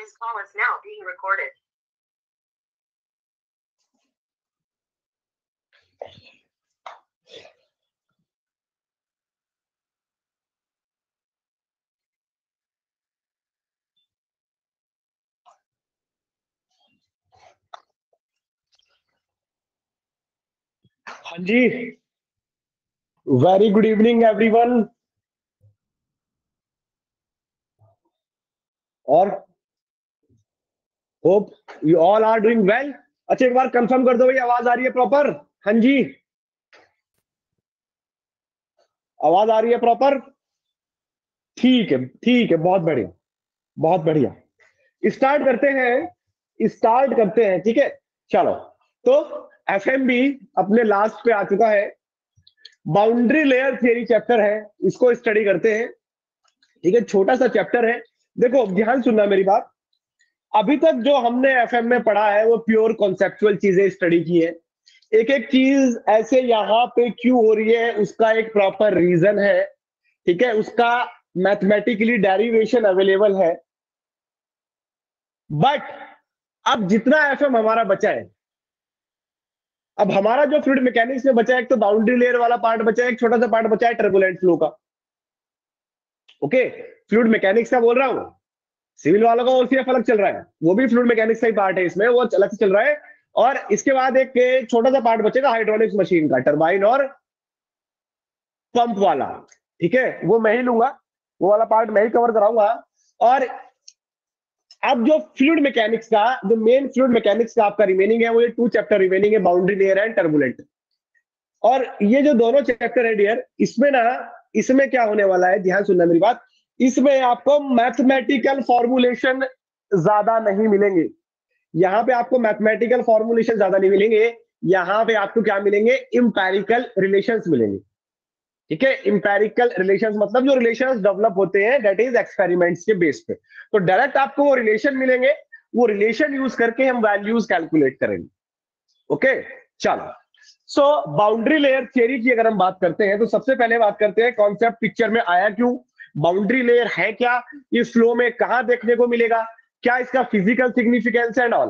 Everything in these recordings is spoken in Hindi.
This call is now being recorded. हाँ जी, वेरी गुड इवनिंग एवरीवन। और hope you all are doing well. अच्छा, एक बार कंफर्म कर दो भाई, आवाज आ रही है प्रॉपर? हाँ जी, आवाज आ रही है प्रॉपर? ठीक है, ठीक है, बहुत बढ़िया, बहुत बढ़िया। स्टार्ट करते हैं, ठीक है। चलो, तो एफएमबी अपने लास्ट पे आ चुका है। बाउंड्री लेयर थियरी चैप्टर है, इसको स्टडी करते हैं, ठीक है। छोटा सा चैप्टर है। देखो, ध्यान सुनना मेरी बात। अभी तक जो हमने एफएम में पढ़ा है वो प्योर कॉन्सेप्चुअल चीजें स्टडी की है। एक एक चीज ऐसे यहाँ पे क्यों हो रही है उसका एक प्रॉपर रीजन है, ठीक है। उसका मैथमेटिकली डेरिवेशन अवेलेबल है। बट अब जितना एफएम हमारा बचा है, अब हमारा जो फ्लूइड मैकेनिक्स में बचा है, एक तो बाउंड्री लेयर वाला पार्ट बचा है, एक छोटा सा पार्ट बचा है टर्बुलेंट फ्लो का। ओके, फ्लूइड मैकेनिक्स का बोल रहा हूं। सिविल वालों का ओसीएफ अलग चल रहा है, वो भी फ्लूइड मैकेनिक्स का ही पार्ट है, इसमें वो अलग से चल रहा है। और इसके बाद एक छोटा सा पार्ट बचेगा हाइड्रोलिक्स मशीन का, टरबाइन और पंप वाला, ठीक है। वो मैं ही लूंगा, वो वाला पार्ट मैं ही कवर कराऊंगा। और अब जो फ्लूइड मैकेनिक्स का, जो मेन फ्लूइड मैकेनिक्स का आपका रिमेनिंग है, वो ये 2 चैप्टर रिमेनिंग है, बाउंड्री लेयर एंड टर्बुलेंट। और ये जो दोनों चैप्टर है डियर, इसमें क्या होने वाला है, ध्यान सुनना मेरी बात। इसमें आपको मैथमेटिकल फॉर्मुलेशन ज्यादा नहीं मिलेंगे। यहां पे आपको मैथमेटिकल फॉर्मुलेशन ज्यादा नहीं मिलेंगे। यहां पे आपको क्या मिलेंगे, इंपैरिकल रिलेशंस मिलेंगे, ठीक है। इंपैरिकल रिलेशंस मतलब जो रिलेशंस डेवलप होते हैं, दैट इज एक्सपेरिमेंट्स के बेस पे। तो डायरेक्ट आपको वो रिलेशन मिलेंगे, वो रिलेशन यूज करके हम वैल्यूज कैलकुलेट करेंगे। ओके, चलो। सो बाउंड्री लेयर थियरी की अगर हम बात करते हैं, तो सबसे पहले बात करते हैं कॉन्सेप्ट पिक्चर में आया क्यों, बाउंड्री लेयर है क्या, ये फ्लो में कहां देखने को मिलेगा, क्या इसका physical significance and all.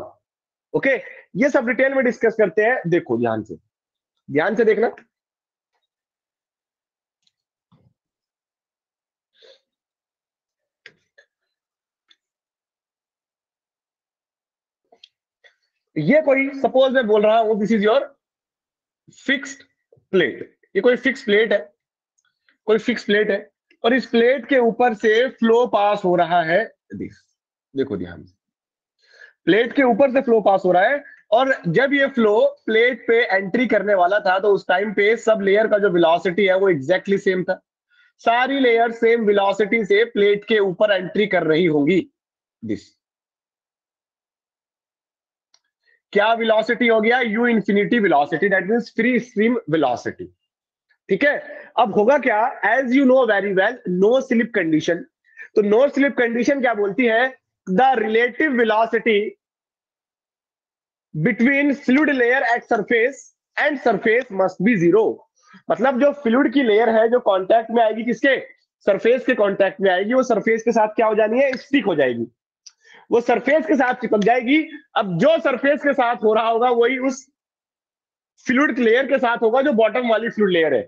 Okay, ये सब डिटेल में डिस्कस करते हैं। देखो, ध्यान से देखना। ये कोई, सपोज मैं बोल रहा हूं, this is your fixed plate. ये कोई फिक्स प्लेट है, और इस प्लेट के ऊपर से फ्लो पास हो रहा है। देखो ध्यान से, प्लेट के ऊपर से फ्लो पास हो रहा है। और जब ये फ्लो प्लेट पे एंट्री करने वाला था, तो उस टाइम पे सब लेयर का जो वेलोसिटी है वो एग्जैक्टली सेम था। सारी लेयर सेम वेलोसिटी से प्लेट के ऊपर एंट्री कर रही होंगी। दिस क्या वेलोसिटी हो गया, U infinity velocity, that means free stream velocity, ठीक है। अब होगा क्या, as you know very well, no slip condition. तो नो स्लिप कंडीशन क्या बोलती है, the relative velocity between fluid layer at surface and surface must be 0। मतलब जो फ्लूइड की लेयर है, जो कांटेक्ट में आएगी, किसके, सरफेस के कांटेक्ट में आएगी, वो सरफेस के साथ क्या हो जानी है, स्टिक हो जाएगी। वो सरफेस के साथ चिपक जाएगी। अब जो सरफेस के साथ हो रहा होगा वही उस फ्लूइड लेयर के साथ होगा, जो बॉटम वाली फ्लूइड लेयर है।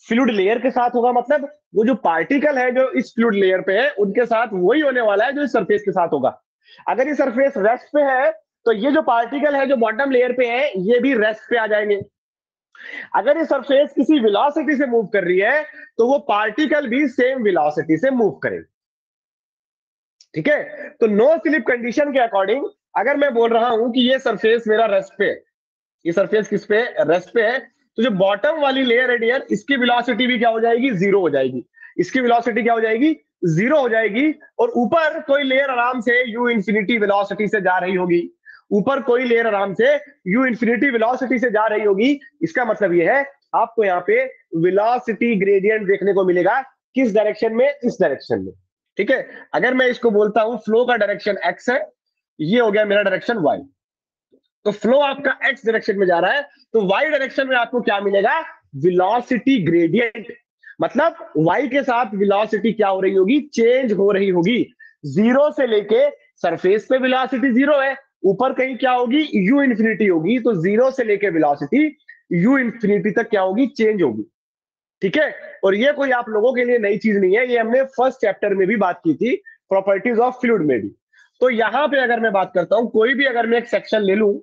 फ्लूइड लेयर के साथ होगा मतलब वो जो पार्टिकल है जो इस फ्लूइड लेयर पे है, उनके साथ वही होने वाला है जो इस सरफेस के साथ होगा। अगर ये सरफेस रेस्ट पे है, तो ये जो पार्टिकल है जो बॉटम लेयर पे है, ये भी रेस्ट पे आ जाएंगे। अगर ये सरफेस किसी वेलोसिटी से मूव कर रही है, तो वो पार्टिकल भी सेम वेलोसिटी से मूव करेगा, ठीक है। तो नो स्लिप कंडीशन के अकॉर्डिंग अगर मैं बोल रहा हूं कि ये सरफेस मेरा रेस्ट पे है, ये सरफेस किस पे, रेस्ट पे है, तो जो बॉटम वाली लेयर है डियर, इसकी वेलोसिटी भी क्या हो जाएगी, 0 हो जाएगी। इसकी वेलोसिटी क्या हो जाएगी, 0 हो जाएगी। और ऊपर कोई लेयर आराम से यू इंफिनिटी वेलोसिटी से जा रही होगी, ऊपर कोई लेयर आराम से यू इंफिनिटी वेलोसिटी से जा रही होगी। इसका मतलब ये है, आपको यहाँ पे वेलोसिटी ग्रेडियंट देखने को मिलेगा। किस डायरेक्शन में, इस डायरेक्शन में, ठीक है। अगर मैं इसको बोलता हूं फ्लो का डायरेक्शन एक्स है, ये हो गया मेरा डायरेक्शन वाई, तो फ्लो आपका एक्स डायरेक्शन में जा रहा है, तो वाई डायरेक्शन में आपको क्या मिलेगा, वेलोसिटी ग्रेडियंट। मतलब वाई के साथ वेलोसिटी क्या हो रही होगी, चेंज हो रही होगी। 0 से लेके सरफेस पे वेलोसिटी जीरो है, ऊपर कहीं क्या होगी, u इंफिनिटी होगी, तो जीरो से लेके वेलोसिटी u इंफिनिटी तक क्या होगी, चेंज होगी। ठीक है, और ये कोई आप लोगों के लिए नई चीज नहीं है, ये हमने फर्स्ट चैप्टर में भी बात की थी, प्रॉपर्टीज ऑफ फ्लूइड में भी। तो यहां पे अगर मैं बात करता हूं, कोई भी अगर मैं एक सेक्शन ले लूं,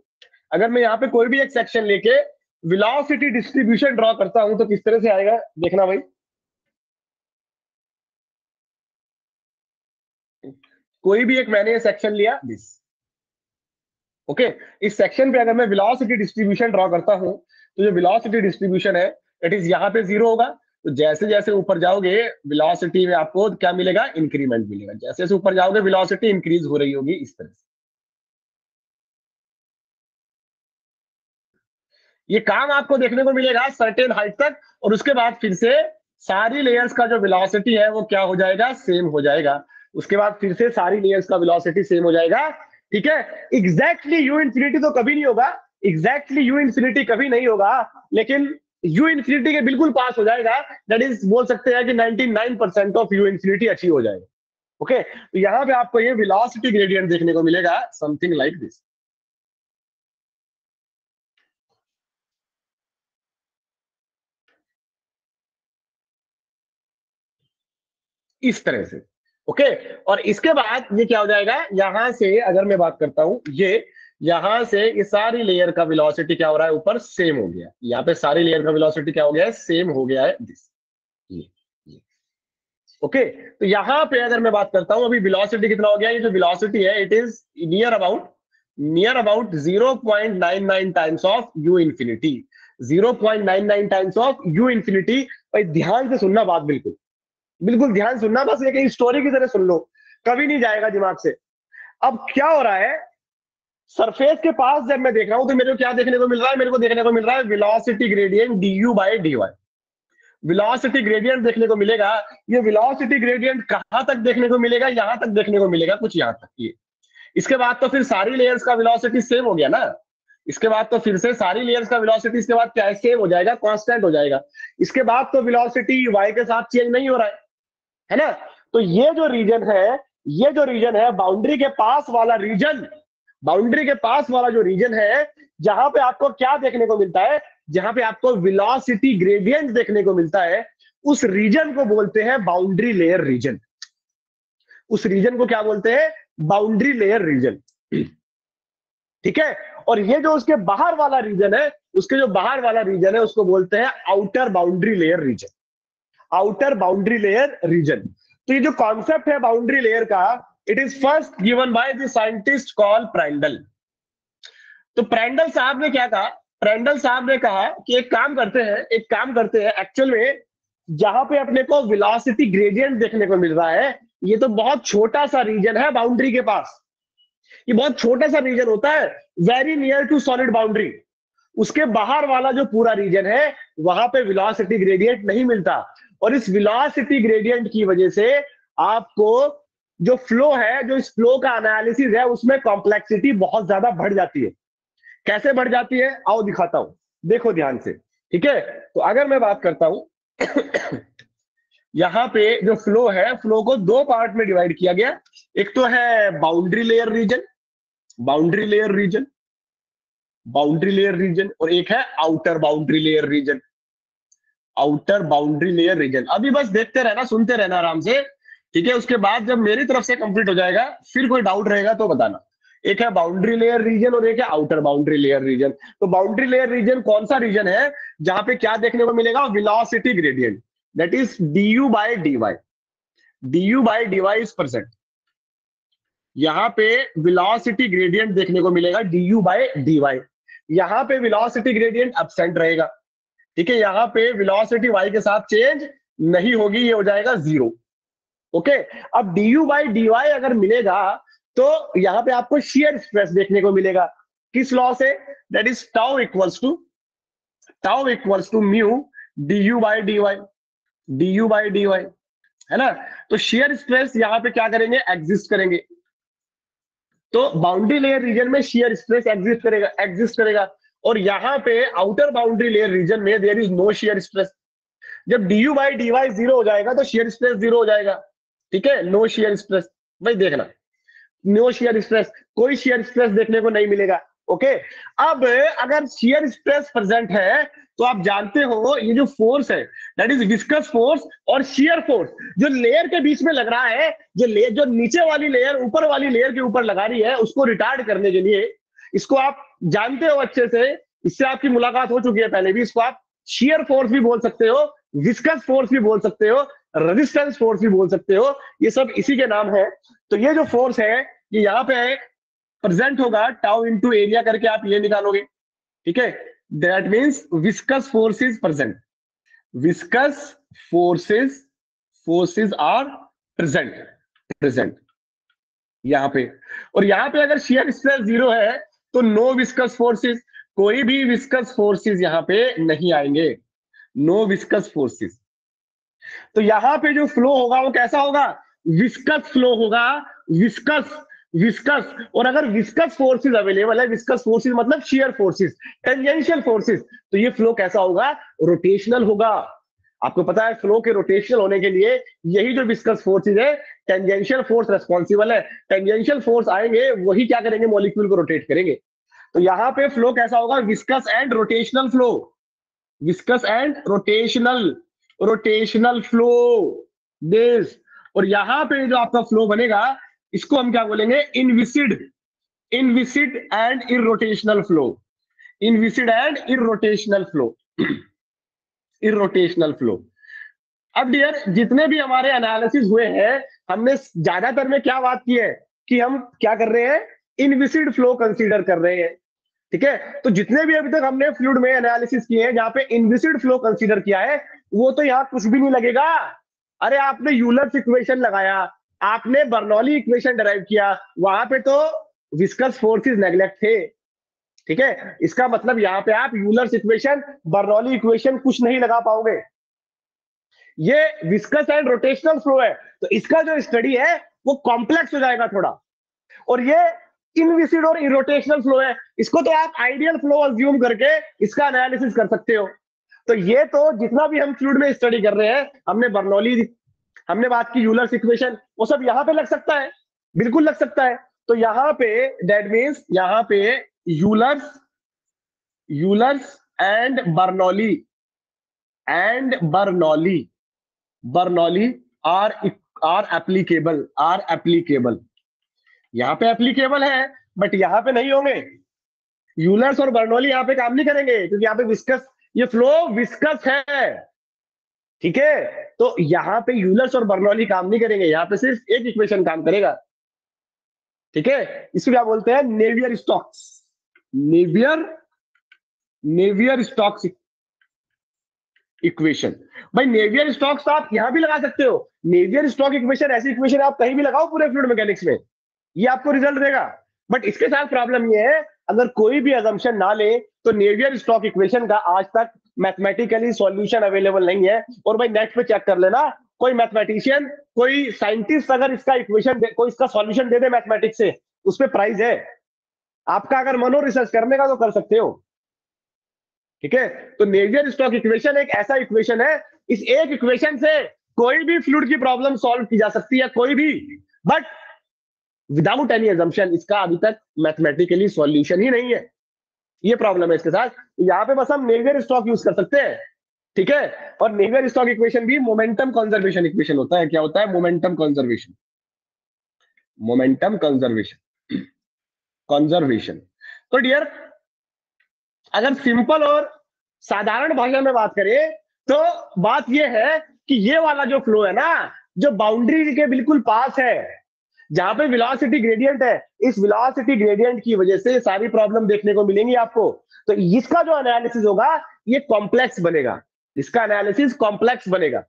अगर मैं यहाँ पे कोई भी एक सेक्शन लेके वेलोसिटी डिस्ट्रीब्यूशन ड्रॉ करता हूं, तो किस तरह से आएगा, देखना भाई। कोई भी एक मैंने सेक्शन लिया दिस, ओके, इस सेक्शन पे अगर मैं वेलोसिटी डिस्ट्रीब्यूशन ड्रॉ करता हूं, तो जो वेलोसिटी डिस्ट्रीब्यूशन है इट इज यहाँ पे जीरो होगा। तो जैसे जैसे ऊपर जाओगे वेलोसिटी में आपको क्या मिलेगा, इंक्रीमेंट मिलेगा। जैसे जैसे ऊपर जाओगे वेलोसिटी इंक्रीज हो रही होगी इस तरह से। ये काम आपको देखने को मिलेगा सर्टेन हाइट तक, और उसके बाद फिर से सारी लेयर्स का जो वेलोसिटी है वो क्या हो जाएगा, सेम हो जाएगा। उसके बाद फिर से सारी लेयर्स का वेलोसिटी सेम हो जाएगा। ठीक है, एग्जैक्टली यू इंफिनिटी तो कभी नहीं होगा, एग्जैक्टली यू इंफिनिटी कभी नहीं होगा, लेकिन यू इंफिनिटी के बिल्कुल पास हो जाएगा। दैट इज बोल सकते हैं कि 99% ऑफ यू इंफिनिटी अचीव हो जाएगा। ओके, तो यहां पे आपको ये वेलोसिटी ग्रेडियंट देखने को मिलेगा, समथिंग लाइक दिस। इस तरह से। ओके, और इसके बाद ये क्या हो जाएगा, यहां से अगर मैं बात करता हूं, ये यहां से ये सारी लेयर का वेलोसिटी क्या हो रहा है, ऊपर सेम हो गया। यहाँ पे सारी लेयर का वेलोसिटी क्या हो गया है, सेम हो गया है दिस, ये। ओके, तो यहां पे अगर मैं बात करता हूं, अभी वेलोसिटी कितना हो गया, ये जो वेलोसिटी है it is near about 0.99 times of you infinity, 0.99 times of you infinity. भाई ध्यान से सुनना बात, बिल्कुल बिल्कुल ध्यान सुनना, बस ये स्टोरी की तरह सुन लो, कभी नहीं जाएगा दिमाग से। अब क्या हो रहा है, सरफेस के पास जब मैं देख रहा हूं तो मेरे को क्या देखने को मिल रहा है, मेरे को देखने को मिल रहा है velocity gradient du by dy। Velocity gradient देखने को मिलेगा। ये वेलोसिटी ग्रेडियंट कहां तक देखने को मिलेगा, यहां तक देखने को मिलेगा, कुछ यहां तक। ये इसके बाद तो फिर सारी लेयर्स का वेलोसिटी सेम हो गया ना, इसके बाद तो फिर से सारी लेयर्स का वेलोसिटी इसके बाद क्या है, सेम हो जाएगा, कांस्टेंट हो जाएगा। इसके बाद तो वेलोसिटी y के साथ चेंज नहीं हो रहा है ना। तो ये जो रीजन है, ये जो रीजन है बाउंड्री के पास वाला रीजन, बाउंड्री के पास वाला जो रीजन है, जहां पे आपको क्या देखने को मिलता है, जहां पे आपको वेलोसिटी ग्रेडियंट देखने को मिलता है, उस रीजन को बोलते हैं बाउंड्री लेयर रीजन। उस रीजन को क्या बोलते हैं, बाउंड्री लेयर रीजन। ठीक है, और ये जो उसके बाहर वाला रीजन है, उसके जो बाहर वाला रीजन है उसको बोलते हैं outer boundary layer region, outer boundary layer region. तो ये जो कॉन्सेप्ट है बाउंड्री लेयर का, it is first given by the scientist call Prandtl. तो प्रांडल साहब ने क्या कहा, प्रांडल साहब ने कहा कि एक काम करते हैं एक्चुअल में, जहां पे अपने को वेलोसिटी ग्रेडियंट देखने को मिल रहा है, ये तो बहुत छोटा सा रीजन है बाउंड्री के पास, ये बहुत छोटा सा रीजन होता है, very near to solid boundary. उसके बाहर वाला जो पूरा रीजन है, वहां पे वेलोसिटी ग्रेडियंट नहीं मिलता, और इस वेलोसिटी ग्रेडियंट की वजह से आपको जो फ्लो है, जो इस फ्लो का एनालिसिस है, उसमें कॉम्प्लेक्सिटी बहुत ज्यादा बढ़ जाती है। कैसे बढ़ जाती है, आओ दिखाता हूं, देखो ध्यान से। ठीक है, तो अगर मैं बात करता हूं यहां पे जो फ्लो है, फ्लो को दो पार्ट में डिवाइड किया गया। एक तो है boundary layer region, boundary layer region, boundary layer region, और एक है outer boundary layer region, outer boundary layer region. अभी बस देखते रहना, सुनते रहना आराम से। ठीक है, उसके बाद जब मेरी तरफ से कंप्लीट हो जाएगा, फिर कोई डाउट रहेगा तो बताना। एक है बाउंड्री लेयर रीजन और एक है आउटर बाउंड्री लेयर रीजन। तो बाउंड्री लेयर रीजन कौन सा रीजन है, जहां पे क्या देखने को मिलेगा, velocity gradient, that is du by dy, du by dy is percent. यहां पे वेलोसिटी ग्रेडियंट देखने को मिलेगा du बाय dy। यहां पे वेलोसिटी ग्रेडियंट एब्सेंट रहेगा। ठीक है, यहां पे वेलोसिटी y के साथ चेंज नहीं होगी, ये हो जाएगा जीरो। ओके, अब du बाय dy अगर मिलेगा तो यहां पे आपको शियर स्ट्रेस देखने को मिलेगा। किस लॉ से, that is tau equals to mu du by dy, du by dy, है ना। तो शियर स्ट्रेस यहां पे क्या करेंगे, एग्जिस्ट करेंगे। तो बाउंड्री लेयर रीजन में शियर स्ट्रेस एग्जिस्ट करेगा, और यहां पे आउटर बाउंड्री लेयर रीजन में there is no shear stress. जब du बाय dy जीरो हो जाएगा तो शियर स्ट्रेस जीरो हो जाएगा। ठीक है, नो शियर स्ट्रेस। भाई देखना, नो शियर स्ट्रेस, कोई शियर स्ट्रेस देखने को नहीं मिलेगा। ओके, अब अगर शियर स्ट्रेस प्रेजेंट है तो आप जानते हो ये जो फोर्स है दैट इज विस्कस फोर्स और शियर फोर्स जो लेयर के बीच में लग रहा है, जो नीचे वाली लेयर ऊपर वाली लेयर के ऊपर लगा रही है उसको रिटार्ड करने के लिए, इसको आप जानते हो अच्छे से, इससे आपकी मुलाकात हो चुकी है पहले भी, इसको आप शियर फोर्स भी बोल सकते हो, विस्कस फोर्स भी बोल सकते हो, रेजिस्टेंस फोर्स भी बोल सकते हो, ये सब इसी के नाम है। तो ये जो फोर्स है ये यहाँ पे प्रेजेंट होगा टाउ इनटू एरिया करके आप ये निकालोगे, ठीक है। That means viscous force is present, viscous forces are present यहाँ पे। और यहाँ पे अगर शियर स्ट्रेस 0 है तो नो विस्कस फोर्सेस, कोई भी विस्कस फोर्सेस यहाँ पे नहीं आएंगे, नो विस्कस फोर्सेस। तो यहाँ पे जो फ्लो होगा वो कैसा होगा, विस्कस फ्लो होगा, विस्कस। और अगर विस्कस फोर्सेस अवेलेबल है, विस्कस फोर्सेस मतलब शियर फोर्सेस, टेंजेंशियल फोर्सेस, तो ये फ्लो कैसा होगा, रोटेशनल होगा। आपको पता है फ्लो के रोटेशनल होने के लिए यही जो विस्कस फोर्सेस है, टेंजेंशियल फोर्स रेस्पॉन्सिबल है। टेंजेंशियल फोर्स आएंगे वही क्या करेंगे, मॉलिक्यूल को रोटेट करेंगे। तो यहाँ पे फ्लो कैसा होगा, viscous and rotational flow, viscous and rotational flow this. और यहां पे जो आपका फ्लो बनेगा इसको हम क्या बोलेंगे, inviscid and irrotational flow, inviscid and irrotational flow. अब डियर जितने भी हमारे एनालिसिस हुए हैं हमने ज्यादातर में क्या बात की है कि हम क्या कर रहे हैं, इनविसिड फ्लो कंसीडर कर रहे हैं, ठीक है। तो जितने भी अभी तक हमने फ्लूइड में एनालिसिस किए हैं जहां पे इनविसिड फ्लो कंसीडर किया है वो तो यहाँ कुछ भी नहीं लगेगा। अरे आपने यूलर्स इक्वेशन लगाया, आपने बर्नौली इक्वेशन डिराइव किया, वहां पे तो विस्कस फोर्सेस नेग्लेक्ट थे, ठीक है। इसका मतलब यहाँ पे आप यूलर्स इक्वेशन, बर्नौली इक्वेशन कुछ नहीं लगा पाओगे। ये विस्कस एंड रोटेशनल फ्लो है तो इसका जो स्टडी है वो कॉम्प्लेक्स हो जाएगा थोड़ा। और ये इनविसिड और इरोटेशनल फ्लो है, इसको तो आप आइडियल फ्लो अज्यूम करके इसका एनालिसिस कर सकते हो। तो ये तो जितना भी हम फ्लूइड में स्टडी कर रहे हैं, हमने बर्नौली, हमने बात की यूलर्स इक्वेशन, वो सब यहां पे लग सकता है, बिल्कुल लग सकता है। तो यहां पे दैट मींस यहां पे Euler's and Bernoulli are applicable, यहां पे एप्लीकेबल है बट यहां पे नहीं होंगे। यूलर्स और बर्नौली यहां पे काम नहीं करेंगे क्योंकि यहां पे विस्कस, ये फ्लो विस्कस है, ठीक है। तो यहां पे यूलर्स और बर्नौली काम नहीं करेंगे, यहां पे सिर्फ एक इक्वेशन काम करेगा, ठीक है। इसको क्या बोलते हैं, नेवियर स्टोक्स इक्वेशन। भाई नेवियर स्टोक्स आप यहां भी लगा सकते हो, नेवियर स्टोक्स इक्वेशन ऐसी इक्वेशन आप कहीं भी लगाओ पूरे फ्लूइड मैकेनिक्स में, ये आपको रिजल्ट देगा। बट इसके साथ प्रॉब्लम ये है अगर कोई भी अजम्पशन ना ले तो नेवियर स्टोक्स इक्वेशन का आज तक मैथमेटिकली सॉल्यूशन अवेलेबल नहीं है। और भाई नेट पे चेक कर लेना, कोई मैथमेटिशियन, कोई साइंटिस्ट अगर इसका इक्वेशन कोई इसका सॉल्यूशन दे दे मैथमेटिक्स से, उस पर प्राइज है। आपका अगर मन हो रिसर्च करने का तो कर सकते हो, ठीक है। तो नेवियर स्टोक्स इक्वेशन एक ऐसा इक्वेशन है, इस एक इक्वेशन से कोई भी फ्लूइड की प्रॉब्लम सॉल्व की जा सकती है, कोई भी, बट विदाउट एनी अजम्पशन इसका अभी तक मैथमेटिकली सॉल्यूशन ही नहीं है, ये प्रॉब्लम है इसके साथ। यहां पे बस हम नेवियर स्टोक्स यूज कर सकते हैं, ठीक है। और नेवियर स्टोक्स इक्वेशन भी मोमेंटम कंजर्वेशन इक्वेशन होता है। क्या होता है, मोमेंटम कंजर्वेशन। तो डियर अगर सिंपल और साधारण भाषा में बात करें तो बात यह है कि ये वाला जो फ्लो है ना, जो बाउंड्री के बिल्कुल पास है, जहां पे वेलोसिटी ग्रेडियंट है, इस वेलोसिटी ग्रेडियंट की वजह से सारी प्रॉब्लम देखने को मिलेंगी आपको। तो इसका जो एनालिसिस होगा ये कॉम्प्लेक्स बनेगा, इसका एनालिसिस कॉम्प्लेक्स बनेगा।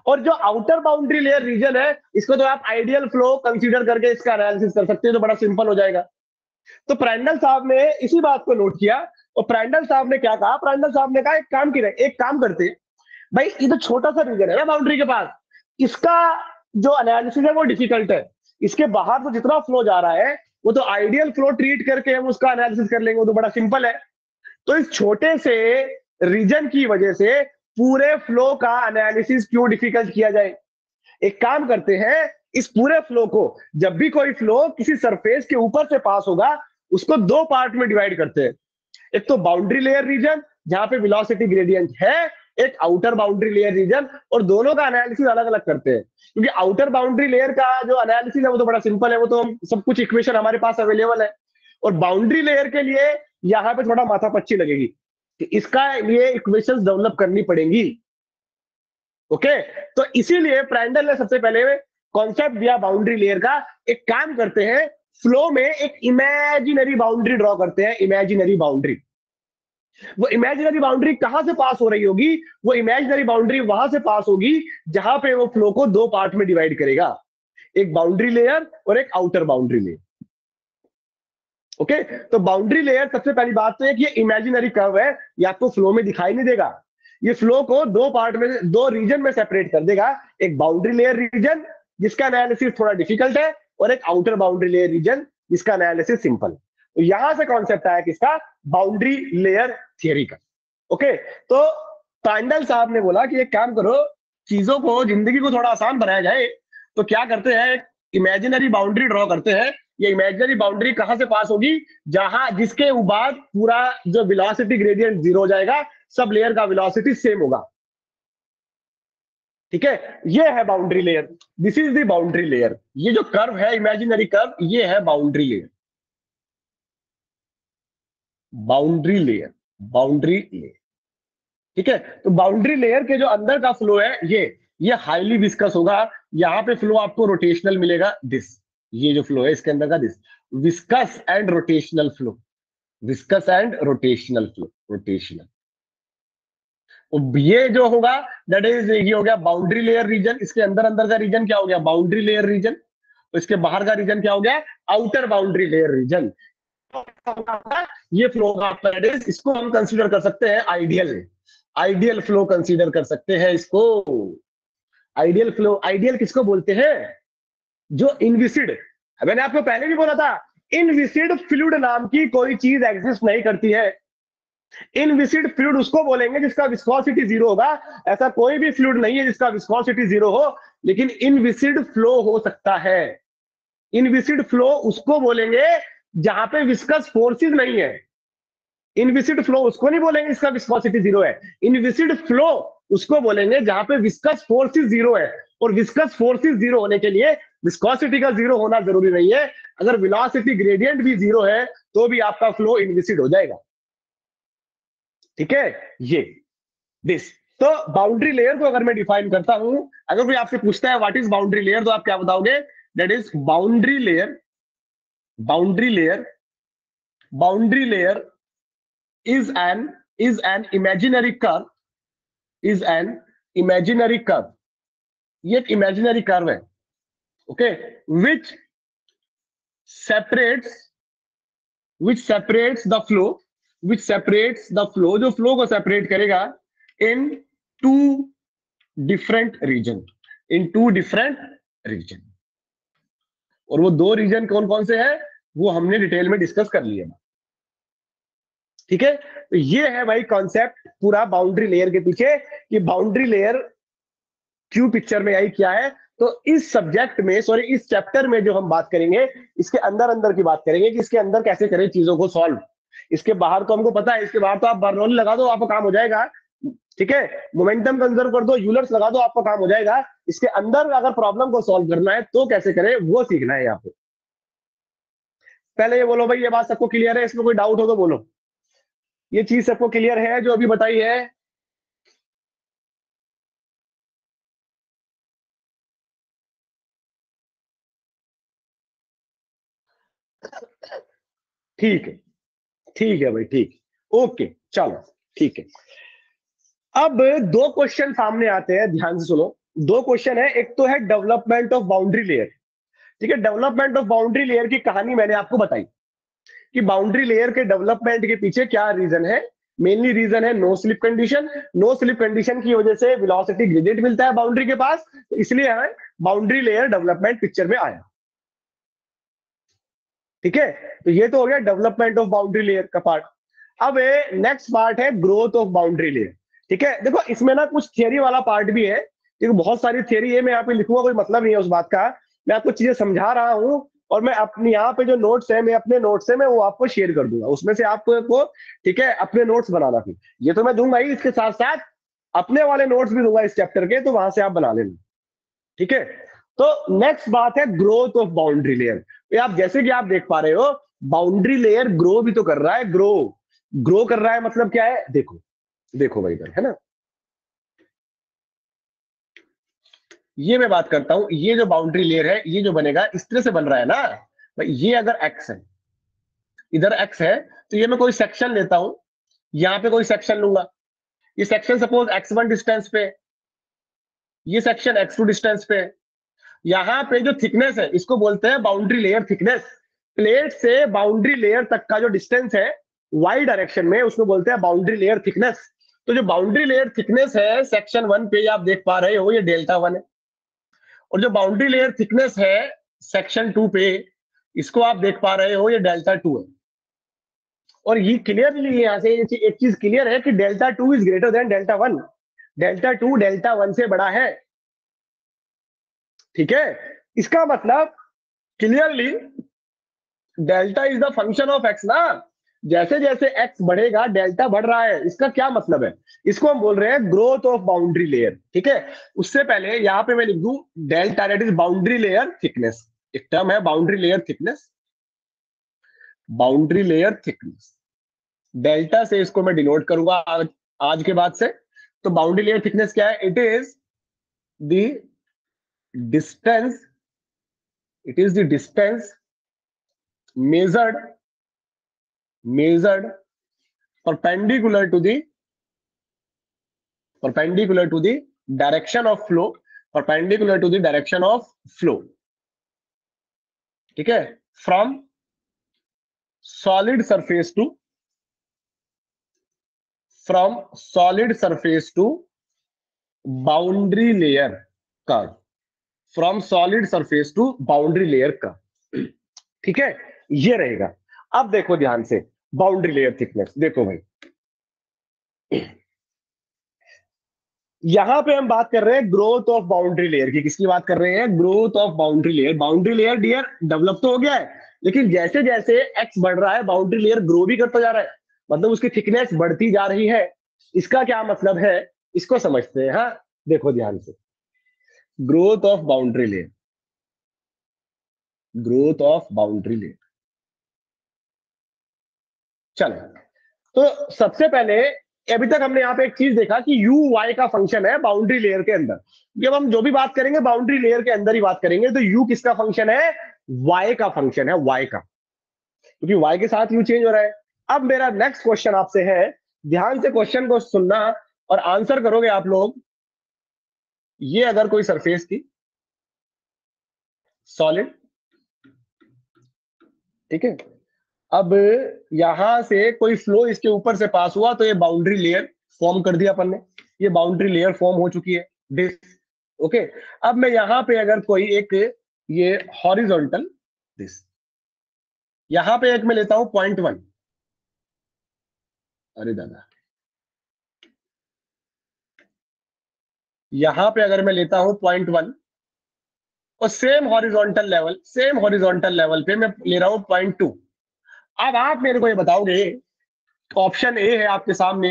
और जो आउटर बाउंड्री लेयर रीजन है इसको तो आप आइडियल फ्लो कंसीडर करके इसका एनालिसिस कर सकते हैं, तो बड़ा सिंपल हो जाएगा। तो प्रांडल साहब ने इसी बात को नोट किया और प्रांडल साहब ने क्या कहा, प्रांडल साहब ने कहा एक काम करते भाई, ये तो छोटा सा रीजन है ना बाउंड्री के पास, इसका जो एनालिसिस है वो डिफिकल्ट है, इसके बाहर तो जितना फ्लो जा रहा है वो तो आइडियल फ्लो ट्रीट करके हम उसका एनालिसिस कर लेंगे, वो तो बड़ा सिंपल है। तो इस छोटे से रीजन की वजह से पूरे फ्लो का एनालिसिस क्यों डिफिकल्ट किया जाए। एक काम करते हैं, इस पूरे फ्लो को, जब भी कोई फ्लो किसी सरफेस के ऊपर से पास होगा, उसको दो पार्ट में डिवाइड करते हैं। एक तो बाउंड्री लेयर रीजन जहां पे वेलोसिटी ग्रेडियंट है, एक आउटर बाउंड्री लेयर रीजन, और दोनों का एनालिसिस अलग अलग करते हैं। क्योंकि आउटर बाउंड्री लेयर का जो एनालिसिस है वो तो बड़ा सिंपल है, वो तो सब कुछ इक्वेशन हमारे पास अवेलेबल है। और बाउंड्री लेयर के लिए यहाँ पे थोड़ा माथापच्ची लगेगी कि इसका लिए इक्वेशंस डेवलप करनी पड़ेंगी। ओके, तो इसीलिए प्रांडल ने सबसे पहले कॉन्सेप्ट दिया बाउंड्री लेयर का। एक काम करते हैं, फ्लो में एक इमेजिनरी बाउंड्री ड्रॉ करते हैं। इमेजिनरी बाउंड्री, वो इमेजिनरी बाउंड्री कहां से पास हो रही होगी? वो इमेजिनरी बाउंड्री वहां से पास होगी जहां पे वो फ्लो को दो पार्ट में डिवाइड करेगा, एक बाउंड्री लेयर और एक आउटर बाउंड्री लेयर। ओके, तो बाउंड्री लेयर सबसे पहली बात तो है कि ये इमेजिनरी कर्व है, ये आपको फ्लो में दिखाई नहीं देगा। ये फ्लो को दो पार्ट में, दो रीजन में सेपरेट कर देगा। एक बाउंड्री लेयर रीजन जिसका एनालिसिस थोड़ा डिफिकल्ट है, और एक आउटर बाउंड्री लेयर रीजन जिसका एनालिसिस सिंपल। तो यहां से कॉन्सेप्ट आया किसका? बाउंड्री लेयर थियरी का। ओके, तो प्रांडल साहब ने बोला कि एक काम करो, चीजों को, जिंदगी को थोड़ा आसान बनाया जाए, तो क्या करते हैं, इमेजिनरी बाउंड्री ड्रॉ करते हैं। ये इमेजिनरी बाउंड्री कहां से पास होगी? जहां, जिसके बाद पूरा जो वेलोसिटी ग्रेडियंट जीरो हो जाएगा, सब लेयर का वेलोसिटी सेम होगा। ठीक है, ये है boundary layer, this is the boundary layer. ये जो कर्व है, इमेजिनरी कर्व, ये है boundary layer. Boundary layer, boundary layer. ठीक है, तो बाउंड्री लेयर के जो अंदर का फ्लो है, ये हाईली विस्कस होगा। यहां पे फ्लो आपको रोटेशनल मिलेगा, दिस, ये जो फ्लो है इसके अंदर का, this viscous and rotational flow, viscous and rotational flow, rotational. ये जो होगा दैट इज, ये हो गया बाउंड्री लेयर रीजन। इसके अंदर अंदर का रीजन क्या हो गया? Boundary layer region. तो इसके बाहर का रीजन क्या हो गया? Outer boundary layer region. ये फ्लो का, इसको हम कंसीडर कर सकते हैं आइडियल, आइडियल फ्लो कंसीडर कर सकते हैं इसको। आइडियल फ्लो, आइडियल किसको बोलते हैं? जो इनविसिड, मैंने आपको पहले भी बोला था, इनविसिड फ्लूइड नाम की कोई चीज एग्जिस्ट नहीं करती है। इनविसिड फ्लूइड उसको बोलेंगे जिसका विस्कोसिटी जीरो होगा। ऐसा कोई भी फ्लूइड नहीं है जिसका विस्कोसिटी जीरो हो, लेकिन इनविसिड फ्लो हो सकता है। इनविसिड फ्लो उसको बोलेंगे जहां पे विस्कस फोर्सेस नहीं है। इनविसिड फ्लो उसको नहीं बोलेंगे जिसका विस्कोसिटी जीरो है। इनविसिड फ्लो उसको बोलेंगे जहां पे विस्कस फोर्सेस जीरो है। और विस्कस फोर्सेस जीरो होने के लिए विस्कोसिटी का जीरो होना जरूरी नहीं है। अगर वेलोसिटी ग्रेडियंट भी जीरो है तो भी आपका फ्लो इनविसिड हो जाएगा। ठीक है, ये दिस। तो बाउंड्री लेयर को अगर मैं डिफाइन करता हूं, अगर कोई आपसे पूछता है व्हाट इज बाउंड्री लेयर, तो आप क्या बताओगे? That is boundary layer, boundary layer, boundary layer is an imaginary curve, is an imaginary curve। ये एक imaginary curve है, okay, which separates the flow, which separates the flow, जो flow को separate करेगा in two different region, in two different region। और वो दो रीजन कौन कौन से हैं वो हमने डिटेल में डिस्कस कर लिया। ठीक है, तो ये है भाई कॉन्सेप्ट पूरा बाउंड्री लेयर के पीछे, कि बाउंड्री लेयर क्यों पिक्चर में आई, क्या है। तो इस सब्जेक्ट में, सॉरी इस चैप्टर में जो हम बात करेंगे, इसके अंदर अंदर की बात करेंगे कि इसके अंदर कैसे करें चीजों को सॉल्व। इसके बाहर तो हमको पता है, इसके बाहर तो आप बर्नौली लगा दो आपका काम हो जाएगा। ठीक है, मोमेंटम कंजर्व कर दो, यूलर्स लगा दो, आपका काम हो जाएगा। इसके अंदर अगर प्रॉब्लम को सॉल्व करना है तो कैसे करें वो सीखना है यहाँ पे। पहले ये बोलो भाई, ये बात सबको क्लियर है? इसमें कोई डाउट हो तो बोलो। ये चीज सबको क्लियर है जो अभी बताई है? ठीक है, ठीक है भाई, ठीक, ओके, चलो ठीक है। अब दो क्वेश्चन सामने आते हैं, ध्यान से सुनो। दो क्वेश्चन है, एक तो है डेवलपमेंट ऑफ बाउंड्री लेयर। ठीक है, डेवलपमेंट ऑफ बाउंड्री लेयर की कहानी मैंने आपको बताई कि बाउंड्री लेयर के डेवलपमेंट के पीछे क्या रीजन है। मेनली रीजन है no slip condition. No slip condition की वजह से वेलोसिटी ग्रेडियंट मिलता है बाउंड्री के पास, तो इसलिए हमें बाउंड्री लेयर डेवलपमेंट पिक्चर में आया। ठीक है, तो ये तो हो गया डेवलपमेंट ऑफ बाउंड्री लेयर का पार्ट। अब नेक्स्ट पार्ट है ग्रोथ ऑफ बाउंड्री लेयर। ठीक है, देखो इसमें ना कुछ थियरी वाला पार्ट भी है, देखो बहुत सारी थियरी है, मैं यहाँ पे लिखूंगा, कोई मतलब नहीं है उस बात का। मैं आपको चीजें समझा रहा हूं, और मैं अपनी यहाँ पे जो नोट्स है, मैं अपने नोट्स है, मैं वो आपको शेयर कर दूंगा, उसमें से आपको ठीक है अपने नोट्स बनाना। फिर ये तो मैं दूंगा ही, इसके साथ साथ अपने वाले नोट्स भी दूंगा इस चैप्टर के, तो वहां से आप बना लेना, ठीक है। तो नेक्स्ट बात है ग्रोथ ऑफ बाउंड्री लेयर। आप जैसे कि आप देख पा रहे हो, बाउंड्री लेयर ग्रो भी तो कर रहा है, ग्रो कर रहा है, मतलब क्या है, देखो देखो भाई इधर है ना, ये मैं बात करता हूं, ये जो बाउंड्री लेयर है, ये जो बनेगा इस तरह से बन रहा है ना भाई। ये अगर एक्स है, इधर एक्स है, तो ये मैं कोई सेक्शन लेता हूं, यहां पे कोई सेक्शन लूंगा, ये सेक्शन सपोज x1 डिस्टेंस पे, ये सेक्शन x2 डिस्टेंस पे। यहां पे जो थिकनेस है इसको बोलते हैं बाउंड्री लेयर थिकनेस। प्लेट से बाउंड्री लेयर तक का जो डिस्टेंस है y डायरेक्शन में, उसको बोलते हैं बाउंड्री लेयर थिकनेस। तो जो बाउंड्री लेयर थिकनेस है सेक्शन 1 पे, आप देख पा रहे हो, ये डेल्टा 1 है। और जो बाउंड्री लेयर थिकनेस है सेक्शन 2 पे, इसको आप देख पा रहे हो, ये डेल्टा 2 है। और ये क्लियरली यहां से एक चीज क्लियर है कि delta 2 is greater than delta 1। Delta 2 delta 1 से बड़ा है, ठीक है। इसका मतलब clearly delta is the function of x ना। जैसे जैसे एक्स बढ़ेगा डेल्टा बढ़ रहा है, इसका क्या मतलब है, इसको हम बोल रहे हैं ग्रोथ ऑफ बाउंड्री लेयर, ठीक है। उससे पहले यहां पे मैं लिख दूं delta, that is boundary layer thickness. एक टर्म है boundary layer thickness, boundary layer thickness, delta से इसको मैं डिनोट करूंगा आज के बाद से। तो बाउंड्री लेयर थिकनेस क्या है, it is the distance, it is the distance measured perpendicular to the direction of flow, perpendicular to the direction of flow, ठीक है, from solid surface to boundary layer curve, from solid surface to boundary layer curve, ठीक है। ये रहेगा। अब देखो ध्यान से बाउंड्री लेयर थिकनेस, देखो भाई यहां पे हम बात कर रहे हैं ग्रोथ ऑफ बाउंड्री लेयर की। किसकी बात कर रहे हैं, growth of boundary layer. Boundary layer dear develop तो हो गया है, लेकिन जैसे जैसे एक्स बढ़ रहा है बाउंड्री लेयर ग्रो भी करता जा रहा है, मतलब उसकी थिकनेस बढ़ती जा रही है। इसका क्या मतलब है, इसको समझते हैं। हाँ देखो ध्यान से, growth of boundary layer, growth of boundary layer. चलो, तो सबसे पहले अभी तक हमने यहाँ पे एक चीज देखा कि यू वाई का फंक्शन है बाउंड्री लेयर के अंदर। जब हम जो भी बात करेंगे बाउंड्री लेयर के अंदर ही बात करेंगे, तो यू किसका फंक्शन है, वाई का फंक्शन है, वाई का, क्योंकि वाई के साथ यू चेंज हो रहा है। अब मेरा नेक्स्ट क्वेश्चन आपसे है, ध्यान से क्वेश्चन को सुनना और आंसर करोगे आप लोग। ये अगर कोई सरफेस थी सॉलिड, ठीक है, अब यहां से कोई फ्लो इसके ऊपर से पास हुआ, तो ये बाउंड्री लेयर फॉर्म कर दिया अपन ने, ये बाउंड्री लेयर फॉर्म हो चुकी है, दिस, ओके। अब मैं यहां पे अगर कोई एक ये हॉरिजॉन्टल, दिस, यहां पे एक मैं लेता हूं .1, अरे दादा, यहां पे अगर मैं लेता हूं .1 और सेम हॉरिजॉन्टल लेवल पे मैं ले रहा हूं .2। अब आप मेरे को ये बताओगे, ऑप्शन ए है आपके सामने,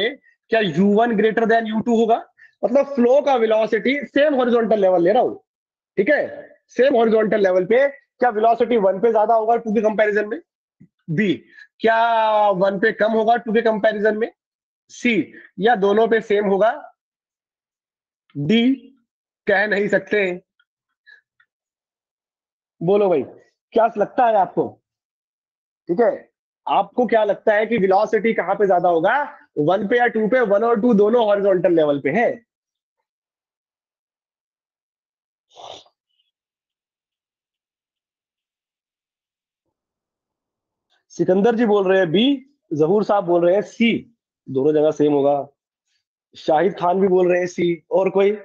क्या u1 ग्रेटर देन u2 होगा, मतलब फ्लो का वेलोसिटी सेम हॉरिजॉन्टल लेवल ले रहा हूं, ठीक है, सेम हॉरिजॉन्टल लेवल पे, क्या वेलोसिटी 1 पे ज्यादा होगा 2 के कंपैरिजन में, बी क्या 1 पे कम होगा 2 के कंपैरिजन में, सी या दोनों पे सेम होगा, डी कह नहीं सकते। बोलो भाई क्या लगता है आपको, ठीक है, आपको क्या लगता है कि वेलोसिटी कहां पे ज्यादा होगा, 1 पे या 2 पे, 1 और 2 दोनों हॉरिजॉन्टल लेवल पे है। सिकंदर जी बोल रहे हैं बी, जहूर साहब बोल रहे हैं सी, दोनों जगह सेम होगा। शाहिद खान भी बोल रहे हैं सी, और कोई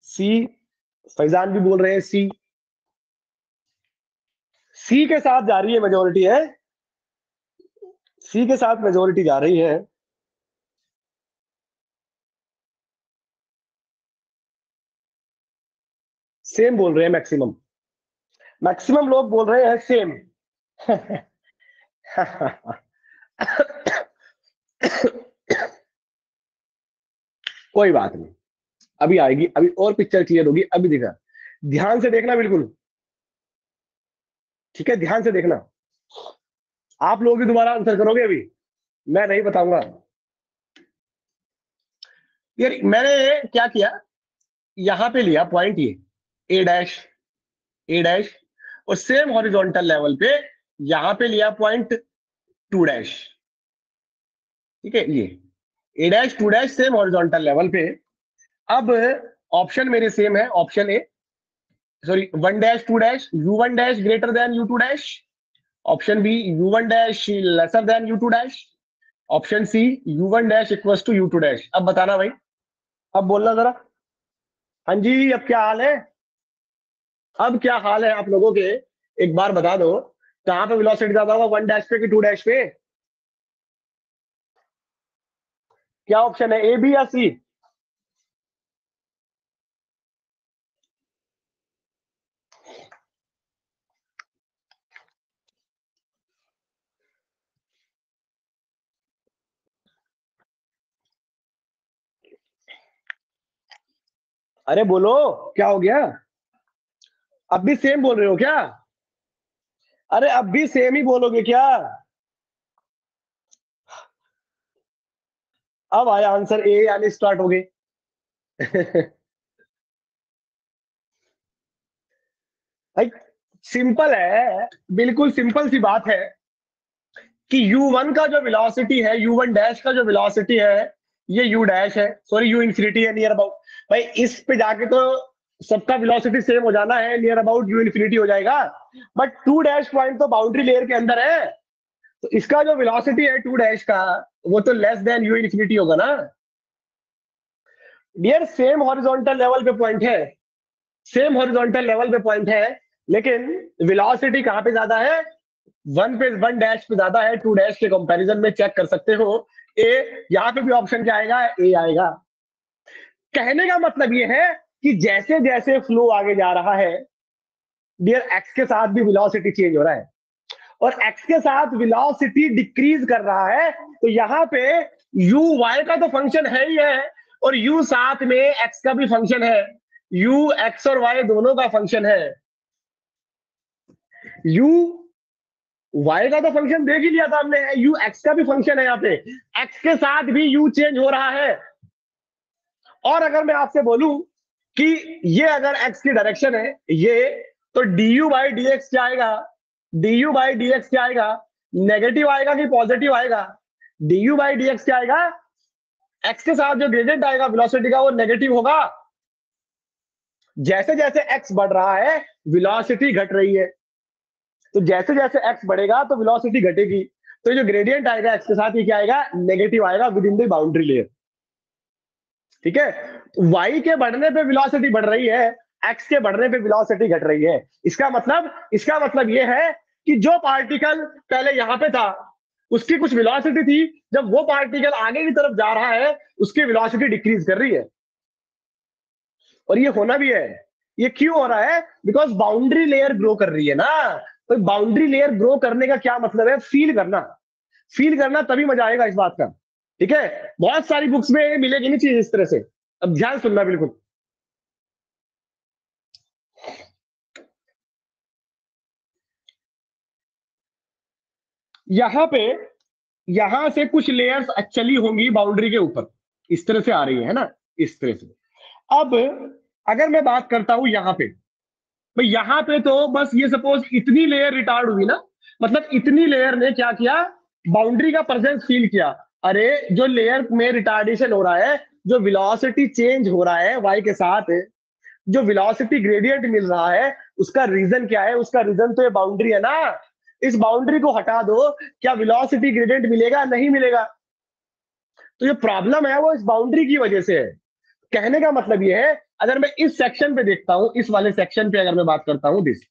सी, फैजान भी बोल रहे हैं सी। सी के साथ जा रही है मेजोरिटी, है सी के साथ मेजोरिटी जा रही है। सेम बोल रहे हैं मैक्सिमम। मैक्सिमम लोग बोल रहे हैं सेम। कोई बात नहीं, अभी आएगी, अभी और पिक्चर क्लियर होगी, अभी दिखा। ध्यान से देखना बिल्कुल, ठीक है, ध्यान से देखना। आप लोग भी दोबारा आंसर करोगे, अभी मैं नहीं बताऊंगा। यार मैंने क्या किया, यहां पे लिया पॉइंट ये ए डैश, ए डैश, और सेम हॉरिजॉन्टल लेवल पे यहां पे लिया पॉइंट टू डैश। ठीक है, ये A dash two dash same horizontal level पे। अब ऑप्शन मेरे सेम है, option A, sorry, one dash two dash, U one dash greater than U two dash, option B U one dash lesser than U two dash, option C U one dash equal to U two dash. अब बताना भाई, अब बोलना जरा। हाँ जी, अब क्या हाल है, अब क्या हाल है आप लोगों के, एक बार बता दो। कहां पे वेलोसिटी ज्यादा होगा, वन डैश पे कि टू डैश पे? क्या ऑप्शन है, ए बी या सी? अरे बोलो, क्या हो गया? अब भी सेम बोल रहे हो क्या? अरे अब भी सेम ही बोलोगे क्या? अब आया आंसर ए, यानी स्टार्ट हो गए। भाई सिंपल है, बिल्कुल सिंपल सी बात है कि u1 का जो वेलोसिटी है, u1 डैश का जो वेलोसिटी है, ये u डैश है, सॉरी u इंफिनिटी है, नियर अबाउट। भाई इस पे जाके तो सबका वेलोसिटी सेम हो जाना है, नियर अबाउट u इंफिनिटी हो जाएगा। बट टू डैश पॉइंट तो बाउंड्री लेयर के अंदर है, तो इसका जो वेलोसिटी है टू डैश का, वो तो लेस देन u इंफिनिटी होगा ना। डियर सेम हॉरिजॉन्टल लेवल पे पॉइंट है, सेम हॉरिजॉन्टल लेवल पे पॉइंट है, लेकिन वेलोसिटी कहां पे ज्यादा है, वन पे, वन डैश पे ज्यादा है, टू डैश के कंपैरिजन में चेक कर सकते हो। ए, यहां पे भी ऑप्शन क्या आएगा, ए आएगा। कहने का मतलब ये है कि जैसे जैसे फ्लो आगे जा रहा है, डियर एक्स के साथ भी वेलोसिटी चेंज हो रहा है, और एक्स के साथ वेलोसिटी डिक्रीज कर रहा है, तो यहां पे यू वाई का तो फंक्शन है ही है, और यू साथ में एक्स का भी फंक्शन है, यू एक्स और वाई दोनों का फंक्शन है। यू वाई का तो फंक्शन देख ही लिया था हमने, यू एक्स का भी फंक्शन है, यहाँ पे एक्स के साथ भी यू चेंज हो रहा है। और अगर मैं आपसे बोलूं कि ये अगर एक्स की डायरेक्शन है ये, तो D you by D x क्या आएगा, D you by D x क्या आएगा, नेगेटिव आएगा कि पॉजिटिव आएगा? D you by D x क्या आएगा, एक्स के साथ जो ग्रेडियंट आएगा वेलोसिटी का वो नेगेटिव होगा। जैसे जैसे एक्स बढ़ रहा है वेलोसिटी घट रही है, तो जैसे जैसे एक्स बढ़ेगा तो वेलोसिटी घटेगी, तो जो ग्रेडियंट आएगा एक्स के साथ ये क्या आएगा, नेगेटिव आएगा with in the boundary layer. ठीक है, वाई के बढ़ने पे वेलोसिटी बढ़ रही है, एक्स के बढ़ने पे वेलोसिटी घट रही है। इसका मतलब ये है कि जो पार्टिकल पहले यहां पे था उसकी कुछ वेलोसिटी थी, जब वो पार्टिकल आगे की तरफ जा रहा है उसकी वेलोसिटी डिक्रीज कर रही है। और ये होना भी है, ये क्यों हो रहा है, बिकॉज बाउंड्री लेयर ग्रो कर रही है ना। तो बाउंड्री लेयर ग्रो करने का क्या मतलब है, फील करना, फील करना, तभी मजा आएगा इस बात का। ठीक है, बहुत सारी बुक्स में मिलेगी नहीं चीज इस तरह से। अब ध्यान सुनना बिल्कुल, यहां पे, यहां से कुछ लेयर्स एक्चुअली होंगी बाउंड्री के ऊपर, इस तरह से आ रही है ना, इस तरह से। अब अगर मैं बात करता हूं यहां पे, भाई यहां पे तो बस ये सपोज इतनी लेयर रिटार्ड हुई ना, मतलब इतनी लेयर ने क्या किया, बाउंड्री का प्रेजेंस फील किया। अरे जो लेयर में रिटार्डेशन हो रहा है, जो वेलोसिटी चेंज हो रहा है वाई के साथ, जो वेलोसिटी ग्रेडियंट मिल रहा है, उसका रीजन क्या है, उसका रीजन तो ये बाउंड्री है ना। इस बाउंड्री को हटा दो, क्या वेलोसिटी ग्रेडियंट मिलेगा, नहीं मिलेगा। तो जो प्रॉब्लम है वो इस बाउंड्री की वजह से है। कहने का मतलब ये है, अगर मैं इस सेक्शन पे देखता हूं, इस वाले सेक्शन पे अगर मैं बात करता हूं दिस,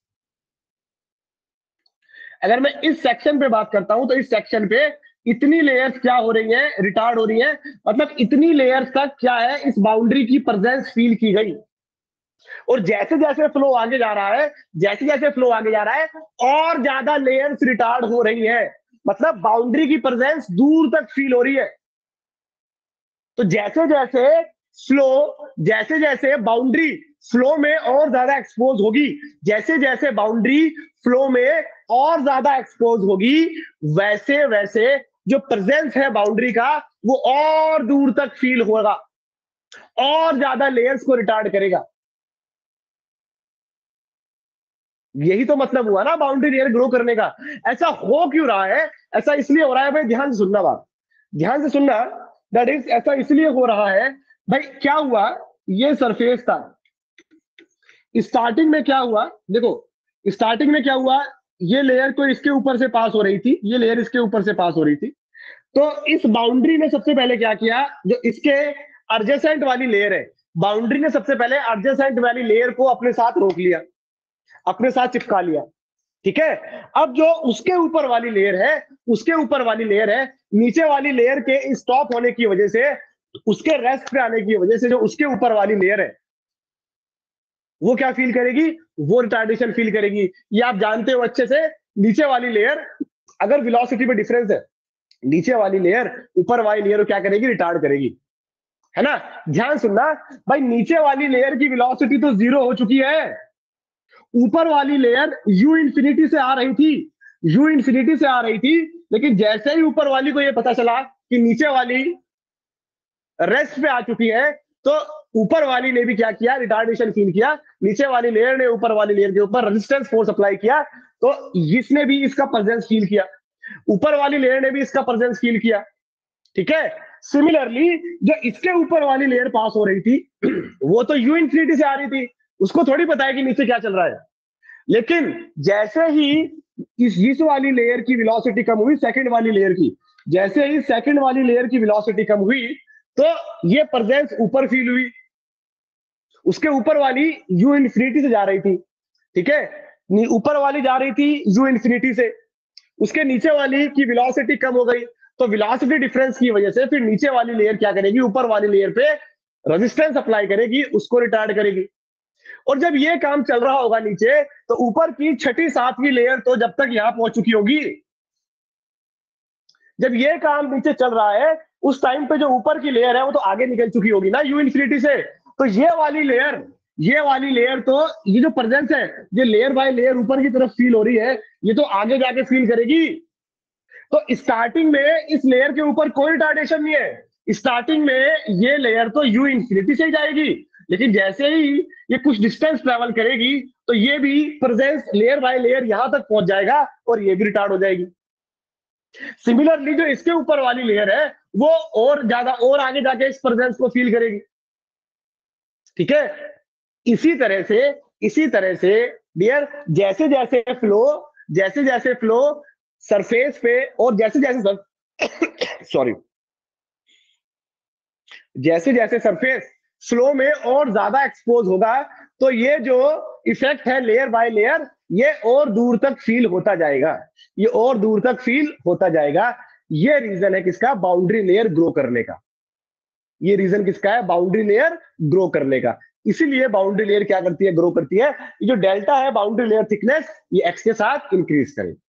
अगर मैं इस सेक्शन पे बात करता हूं, तो इस सेक्शन पे इतनी लेयर्स क्या हो रही हैं, रिटार्ड हो रही हैं, मतलब इतनी लेयर्स तक क्या है, इस बाउंड्री की प्रेजेंस फील की गई। और जैसे जैसे फ्लो आगे जा रहा है, जैसे जैसे फ्लो आगे जा रहा है, और ज्यादा लेयर्स रिटार्ड हो रही है, मतलब बाउंड्री की प्रेजेंस दूर तक फील हो रही है। तो जैसे जैसे बाउंड्री फ्लो में और ज्यादा एक्सपोज होगी, जैसे जैसे बाउंड्री फ्लो में और ज्यादा एक्सपोज होगी, वैसे वैसे जो प्रेजेंस है बाउंड्री का वो और दूर तक फील होगा, और ज्यादा लेयर्स को रिटार्ड करेगा। यही तो मतलब हुआ ना बाउंड्री लेयर ग्रो करने का। ऐसा हो क्यों रहा है? ऐसा इसलिए हो रहा है भाई, ध्यान से सुनना बात, ध्यान से सुनना। दैट इज, ऐसा इसलिए हो रहा है भाई, क्या हुआ, ये सरफेस था, स्टार्टिंग में क्या हुआ, देखो स्टार्टिंग में क्या हुआ, ये लेयर तो इसके ऊपर से पास हो रही थी, ये लेयर इसके ऊपर से पास हो रही थी। तो इस बाउंड्री ने सबसे पहले क्या किया, जो इसके एडजेसेंट वाली लेयर है, बाउंड्री ने सबसे पहले एडजेसेंट वाली लेयर को अपने साथ रोक लिया, अपने साथ चिपका लिया। ठीक है, अब जो उसके ऊपर वाली लेयर है, उसके ऊपर वाली लेयर है, नीचे वाली लेयर के स्टॉप होने की वजह से, उसके रेस्ट पे आने की वजह से, जो उसके ऊपर वाली लेयर है वो क्या फील करेगी, वो रिटार्डेशन फील करेगी। ये आप जानते हो अच्छे से, नीचे वाली लेयर अगर वेलोसिटी में डिफरेंस है, नीचे वाली लेयर ऊपर वाली लेयर को क्या करेगी, रिटार्ड करेगी, है ना। ध्यान सुनना भाई, नीचे वाली लेयर की वेलोसिटी तो 0 हो चुकी है, ऊपर वाली लेयर यू इंफिनिटी से आ रही थी, यू इंफिनिटी से आ रही थी, लेकिन जैसे ही ऊपर वाली को यह पता चला कि नीचे वाली रेस्ट पे आ चुकी है, तो ऊपर वाली ने भी क्या किया, रिटार्डेशन फील किया। नीचे वाली लेयर ने ऊपर वाली लेयर के ऊपर रेजिस्टेंस फोर्स अप्लाई किया, तो इसने भी इसका प्रेजेंस फील किया, ऊपर वाली लेयर ने भी इसका प्रेजेंस फील किया। ठीक है, सिमिलरली जो इसके ऊपर वाली लेयर पास हो रही थी वो तो यू इंफिनिटी से आ रही थी, उसको थोड़ी पता है कि नीचे क्या चल रहा है। लेकिन जैसे ही इस वाली लेयर की वेलोसिटी कम हुई, सेकंड वाली लेयर की, जैसे ही सेकंड वाली लेयर की वेलोसिटी कम हुई, तो ये प्रेजेंस ऊपर फील हुई, उसके ऊपर वाली यू इंफिनिटी से जा रही थी। ठीक है, ऊपर वाली जा रही थी यू इंफिनिटी से, उसके नीचे वाली की वेलोसिटी कम हो गई, तो वेलोसिटी डिफरेंस की वजह से फिर नीचे वाली लेयर क्या करेगी, ऊपर वाली लेयर पे रेजिस्टेंस अप्लाई करेगी, उसको रिटार्ड करेगी। और जब ये काम चल रहा होगा नीचे, तो ऊपर की छठी सातवीं लेयर तो जब तक यहां पहुंच चुकी होगी, जब ये काम नीचे चल रहा है उस टाइम पे जो ऊपर की लेयर है वो तो आगे निकल चुकी होगी ना यू इंफिनिटी से। तो ये वाली लेयर तो, ये जो प्रेजेंस है, ये लेयर बाय लेयर ऊपर की तरफ फील हो रही है, ये तो आगे जाके फील करेगी। तो स्टार्टिंग में इस लेयर के ऊपर कोई रिटार्डेशन नहीं है, स्टार्टिंग में ये लेयर तो यू इंफिनिटी से ही जाएगी, लेकिन जैसे ही ये कुछ डिस्टेंस ट्रेवल करेगी, तो ये भी प्रेजेंस लेयर बाय लेयर यहां तक पहुंच जाएगा और ये भी रिटार्ड हो जाएगी। सिमिलरली जो इसके ऊपर वाली लेयर है वो और ज्यादा और आगे जाके इस प्रेजेंस को फील करेगी। ठीक है, इसी तरह से डियर, जैसे जैसे फ्लो सरफेस पे, और जैसे जैसे सॉरी जैसे जैसे सरफेस फ्लो में और ज्यादा एक्सपोज होगा, तो ये जो इफेक्ट है लेयर बाय लेयर, ये और दूर तक फील होता जाएगा, ये और दूर तक फील होता जाएगा। ये रीजन है किसका, बाउंड्री लेयर ग्रो करने का। ये रीजन किसका है, बाउंड्री लेयर ग्रो करने का। इसीलिए बाउंड्री लेयर क्या करती है, ग्रो करती है। ये जो डेल्टा है बाउंड्री लेयर थिकनेस, ये एक्स के साथ इंक्रीज करेगी।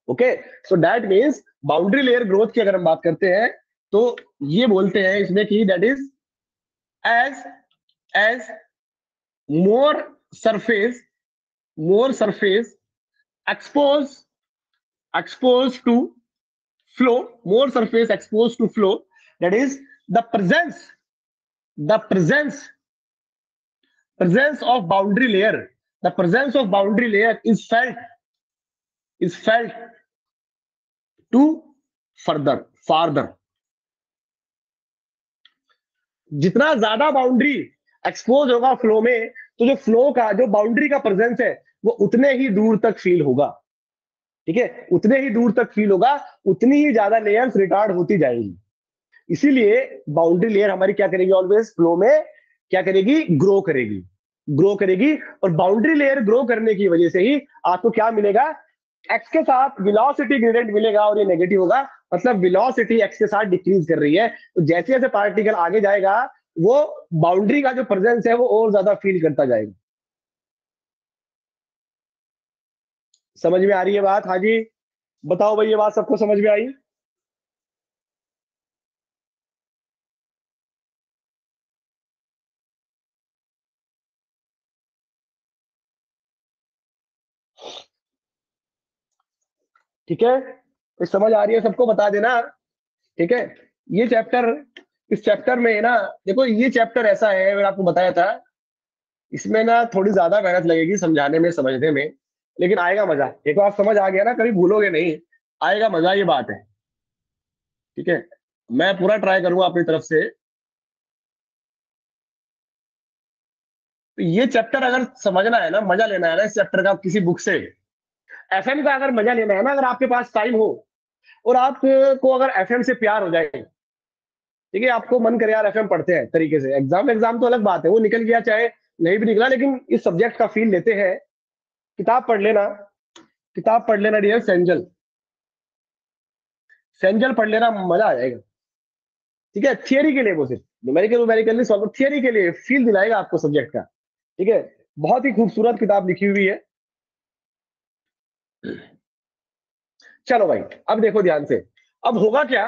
Okay, so that means boundary layer growth की अगर हम बात करते हैं, तो ये बोलते हैं इसमें कि that is as more surface exposed to flow, more surface exposed to flow, that is the presence of boundary layer, the presence of boundary layer is felt to farther। जितना ज्यादा बाउंड्री एक्सपोज होगा फ्लो में, तो जो फ्लो का, जो बाउंड्री का प्रेजेंस है, वो उतने ही दूर तक फील होगा। ठीक है, उतने ही दूर तक फील होगा, उतनी ही ज्यादा लेयर्स रिटार्ड होती जाएगी। इसीलिए बाउंड्री लेयर हमारी क्या करेगी, ऑलवेज फ्लो में क्या करेगी, ग्रो करेगी। और बाउंड्री लेयर ग्रो करने की वजह से ही आपको क्या मिलेगा, एक्स के साथ वेलोसिटी ग्रेडियंट मिलेगा, और ये नेगेटिव होगा, मतलब वेलोसिटी एक्स के साथ डिक्रीज कर रही है। तो जैसे जैसे पार्टिकल आगे जाएगा, वो बाउंड्री का जो प्रेजेंस है वो और ज्यादा फील करता जाएगा। समझ में आ रही है बात? हाँ जी, बताओ भाई, ये बात सबको समझ में आई? ठीक है, तो समझ आ रही है सबको? बता देना। ठीक है, ये चैप्टर, इस चैप्टर में ना, देखो ये चैप्टर ऐसा है, मैंने आपको बताया था, इसमें ना थोड़ी ज्यादा मेहनत लगेगी समझाने में, समझने में, लेकिन आएगा मजा। एक बार समझ आ गया ना, कभी भूलोगे नहीं, आएगा मजा, ये बात है। ठीक है, मैं पूरा ट्राई करूंगा अपनी तरफ से। तो ये चैप्टर अगर समझना है ना, मजा लेना है ना इस चैप्टर का किसी बुक से, एफएम का अगर मजा लेना है ना, अगर आपके पास टाइम हो और आपको अगर एफएम से प्यार हो जाए, ठीक है, आपको मन करे यार एफएम पढ़ते हैं तरीके से, एग्जाम एग्जाम तो अलग बात है, वो निकल गया चाहे नहीं भी निकला, लेकिन इस सब्जेक्ट का फील लेते हैं, किताब पढ़ लेना, किताब पढ़ लेना डियर, सेंजल, सेंजल पढ़ लेना, मजा आ जाएगा। ठीक है, थियरी के लिए, वो सिर्फ न्यूमेरिकल न्यूमेरिकल नहीं सॉल्व, थियरी के लिए फील दिलाएगा आपको सब्जेक्ट का। ठीक है, बहुत ही खूबसूरत किताब लिखी हुई है। चलो भाई, अब देखो ध्यान से, अब होगा क्या,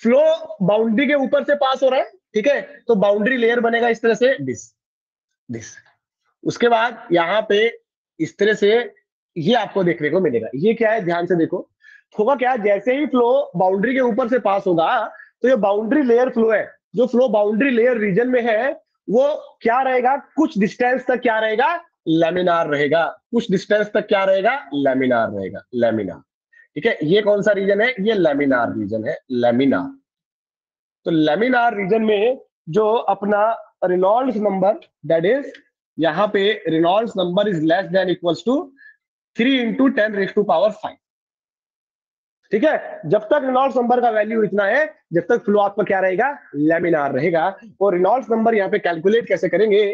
फ्लो बाउंड्री के ऊपर से पास हो रहा है, ठीक है, तो बाउंड्री लेयर बनेगा इस तरह से, दिस दिस, उसके बाद यहाँ पे इस तरह से ये आपको देखने को मिलेगा। ये क्या है, ध्यान से देखो, होगा क्या, जैसे ही फ्लो बाउंड्री के ऊपर से पास होगा, तो ये बाउंड्री लेयर फ्लो है, जो फ्लो बाउंड्री लेयर रीजन में है, वो क्या रहेगा, कुछ डिस्टेंस तक क्या रहेगा, लेमिनार रहेगा, कुछ डिस्टेंस तक क्या रहेगा, लेमिनार रहेगा, लेमिनार। ठीक है, ये कौन सा रीजन है, ये लेमिनार रीजन है, लेमिनार। तो लेमिनार रीजन में जो अपना रेनॉल्ड्स नंबर, दैट इज, यहाँ पे Reynolds number is less than equals to 3 × 10⁵ ठीक है, जब तक रेनॉल्ड्स नंबर का वैल्यू इतना है, जब तक फ्लो आपका क्या रहेगा, लेमिनार रहेगा। और रेनॉल्ड्स नंबर यहाँ पे कैलकुलेट कैसे करेंगे,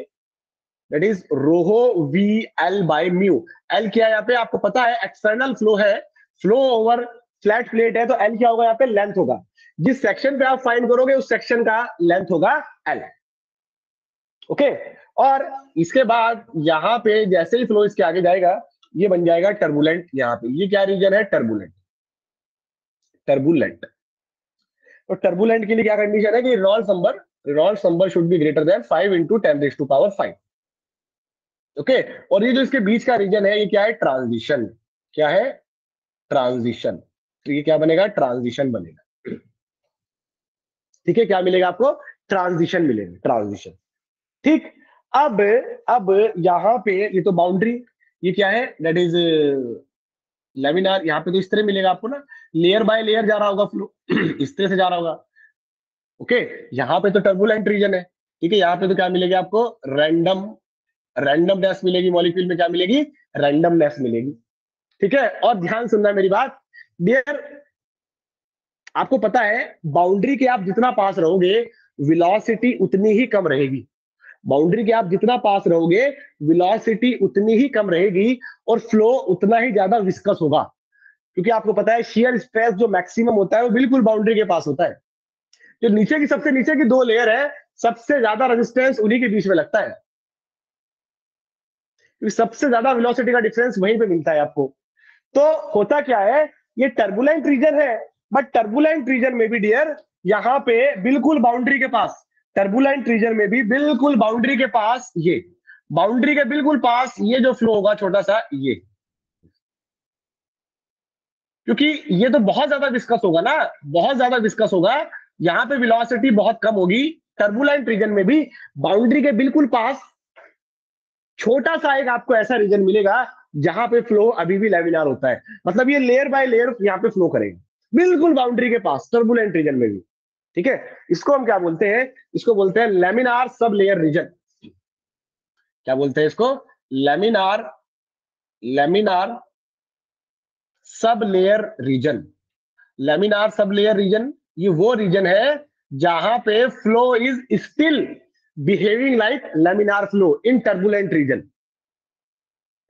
that is rho V L by mu. L क्या है यहाँ पे, आपको पता है एक्सटर्नल फ्लो है, फ्लो ओवर फ्लैट प्लेट है, तो एल क्या होगा यहाँ पे, लेंथ होगा, जिस सेक्शन पे आप फाइंड करोगे उस सेक्शन का लेंथ होगा एल। ओके, और इसके बाद यहाँ पे जैसे ही फ्लो इसके आगे जाएगा, ये बन जाएगा टर्बुलेंट। यहाँ पे ये क्या रीजन है, टर्बुलेंट, टर्बुलेंट। तो टर्बुलेंट के लिए क्या कंडीशन है कि Reynolds number should be greater than 5 × 10⁵ okay. और ये जो इसके बीच का रीजन है, ये क्या है, ट्रांजिशन। क्या है, ट्रांजिशन। तो ये क्या बनेगा, ट्रांजिशन बनेगा। ठीक है, क्या मिलेगा आपको, ट्रांजिशन मिलेगा, ट्रांजिशन। ठीक, अब यहाँ पे ये तो बाउंड्री, ये क्या है, दैट इज लेमिनार। यहाँ पे तो इस तरह मिलेगा आपको ना, लेयर बाय लेयर जा रहा होगा फ्लो इस तरह से जा रहा होगा। ओके, यहाँ पे तो टर्बुलेंट रीजन है। ठीक है, यहाँ पे तो क्या मिलेगी आपको, रैंडम, रैंडमनेस मिलेगी, मॉलिक्यूल में क्या मिलेगी, रैंडमनेस मिलेगी। ठीक है, और ध्यान सुनना मेरी बात डियर, आपको पता है बाउंड्री के आप जितना पास रहोगे, वेलोसिटी उतनी ही कम रहेगी। बाउंड्री के आप जितना पास रहोगे, वेलोसिटी उतनी ही कम रहेगी, और फ्लो उतना ही ज्यादा विस्कस होगा, क्योंकि आपको पता है शियर स्ट्रेस जो मैक्सिमम होता है वो बिल्कुल बाउंड्री के पास होता है। जो नीचे की, सबसे नीचे की दो लेयर है, सबसे ज्यादा रेजिस्टेंस उन्हीं के बीच में लगता है, क्योंकि सबसे ज्यादा वेलोसिटी का डिफरेंस वहीं पे मिलता है आपको। तो होता क्या है, ये टर्बुलेंट रीजन है, बट टर्बुलेंट रीजन में भी डियर, यहाँ पे बिल्कुल बाउंड्री के पास, टर्बुलेंट रीजन में भी बिल्कुल बाउंड्री के पास, ये बाउंड्री के बिल्कुल पास ये जो फ्लो होगा छोटा सा, ये, क्योंकि ये तो बहुत ज्यादा विस्कस होगा ना, बहुत ज्यादा विस्कस होगा, यहाँ पे वेलोसिटी बहुत कम होगी। टर्बुलेंट रीजन में भी बाउंड्री के बिल्कुल पास छोटा सा एक आपको ऐसा रीजन मिलेगा जहां पे फ्लो अभी भी लेमिनार होता है, मतलब ये लेयर बाय लेयर यहाँ पे फ्लो करेगा, बिल्कुल बाउंड्री के पास, टर्बुलेंट रीजन में भी। ठीक है, इसको हम क्या बोलते हैं, इसको बोलते हैं लेमिनार सब लेयर रीजन। क्या बोलते हैं इसको, laminar, laminar sub layer region. Laminar sub layer region, ये वो रीजन है जहां पे flow is still behaving like laminar flow in turbulent region.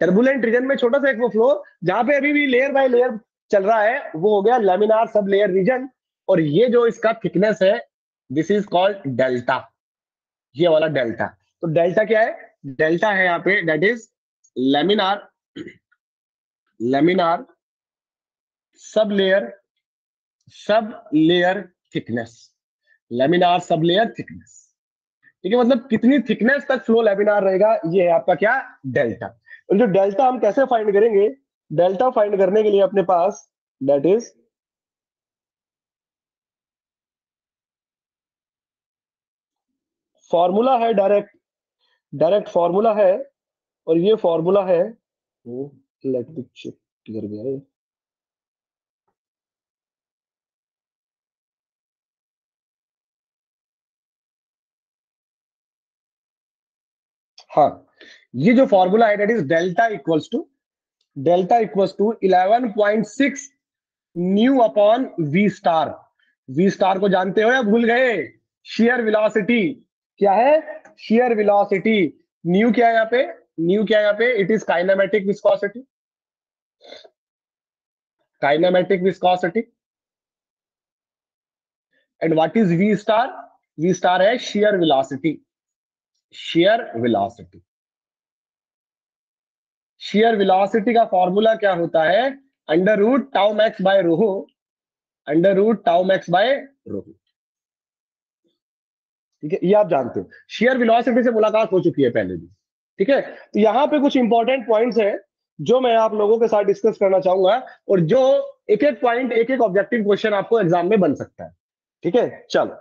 Turbulent region में छोटा सा एक वो फ्लो जहां पे अभी भी लेयर बाय लेयर चल रहा है, वो हो गया लेमिनार सब लेयर रीजन। और ये जो इसका थिकनेस है, दिस इज कॉल्ड डेल्टा, ये वाला डेल्टा। तो डेल्टा क्या है? डेल्टा है यहाँ पे that is laminar, laminar sub layer thickness, laminar sub layer thickness. ठीक है, मतलब कितनी थिकनेस तक फ्लो लेमिनार रहेगा, ये है आपका क्या? डेल्टा। और जो डेल्टा हम कैसे फाइंड करेंगे? डेल्टा फाइंड करने के लिए अपने पास दैट इज फॉर्मूला है, डायरेक्ट डायरेक्ट फॉर्मूला है। और ये फॉर्मूला है, लेट मी चेक, किधर गया है? हाँ, ये जो फॉर्मूला है that is delta equals to 11.6 nu upon V star. V star को जानते हो या भूल गए? Shear velocity. क्या है? Shear velocity. न्यू क्या है यहाँ पे? न्यू क्या है यहाँ पे? It is kinematic viscosity, kinematic viscosity. And what is V star? V star है shear velocity, shear velocity. Shear velocity का फॉर्मूला क्या होता है? Under root tau max by rho, under root tau max by rho. ठीक है, ये आप जानते हो, शेयर वेलोसिटी से मुलाकात हो चुकी है पहले भी। ठीक है, तो यहाँ पे कुछ इंपॉर्टेंट पॉइंट्स हैं जो मैं आप लोगों के साथ डिस्कस करना चाहूंगा, और जो एक एक पॉइंट, एक एक ऑब्जेक्टिव क्वेश्चन आपको एग्जाम में बन सकता है। ठीक है, चलो।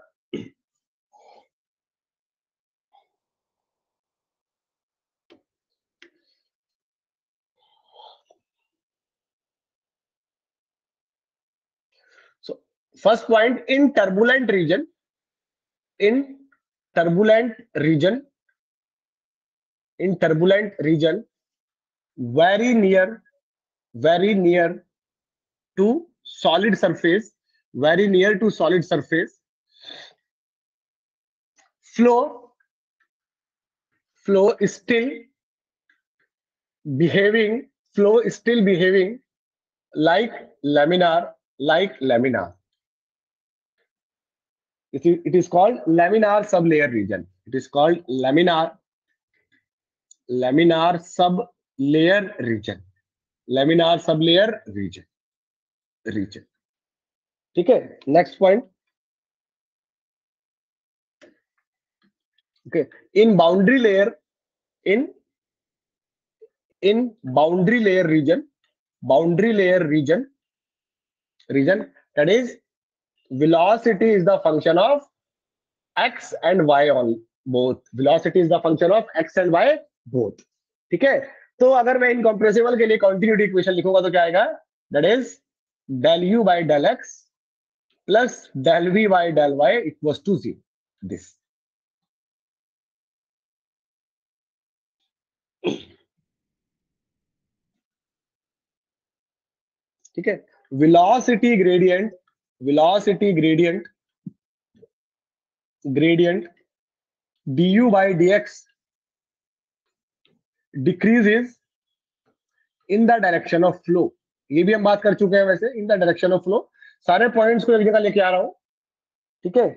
So first point, in turbulent region, in turbulent region, in turbulent region, very near, very near to solid surface, very near to solid surface, flow is still behaving, flow is still behaving like laminar, like laminar. It is called laminar sublayer region. It is called laminar sublayer region, laminar sublayer region. ठीक है, next point. Okay, in boundary layer, in boundary layer region, boundary layer region, that is velocity is the function of x and y on both, velocity is the function of x and y both। ठीक है, तो अगर मैं इनकम्प्रेसिबल के लिए कंटिन्यूटी इक्वेशन लिखूंगा तो क्या आएगा? That is del u by del x plus del v by del y equals to 0, this। ठीक है, velocity gradient, velocity gradient, gradient du by dx decreases in the direction of flow। ये भी हम बात कर चुके हैं वैसे, in the direction of flow. सारे पॉइंट्स को एक जगह लेके आ रहा हूं। ठीक है,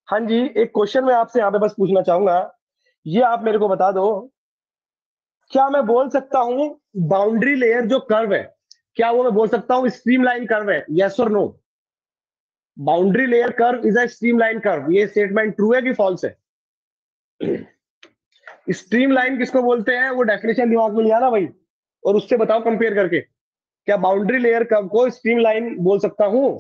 हाँ जी, एक क्वेश्चन मैं आपसे यहाँ पे बस पूछना चाहूंगा, ये आप मेरे को बता दो, क्या मैं बोल सकता हूं बाउंड्री लेयर जो कर्व है, क्या वो मैं बोल सकता हूं स्ट्रीमलाइन कर्व है? यस और no? Boundary layer curve is a streamline curve, ये स्टेटमेंट ट्रू है कि फॉल्स है? स्ट्रीमलाइन किसको बोलते हैं? वो डेफिनेशन दिमाग में लिया ना भाई, और उससे बताओ कंपेयर करके, क्या बाउंड्री लेयर कर्व को स्ट्रीमलाइन बोल सकता हूं?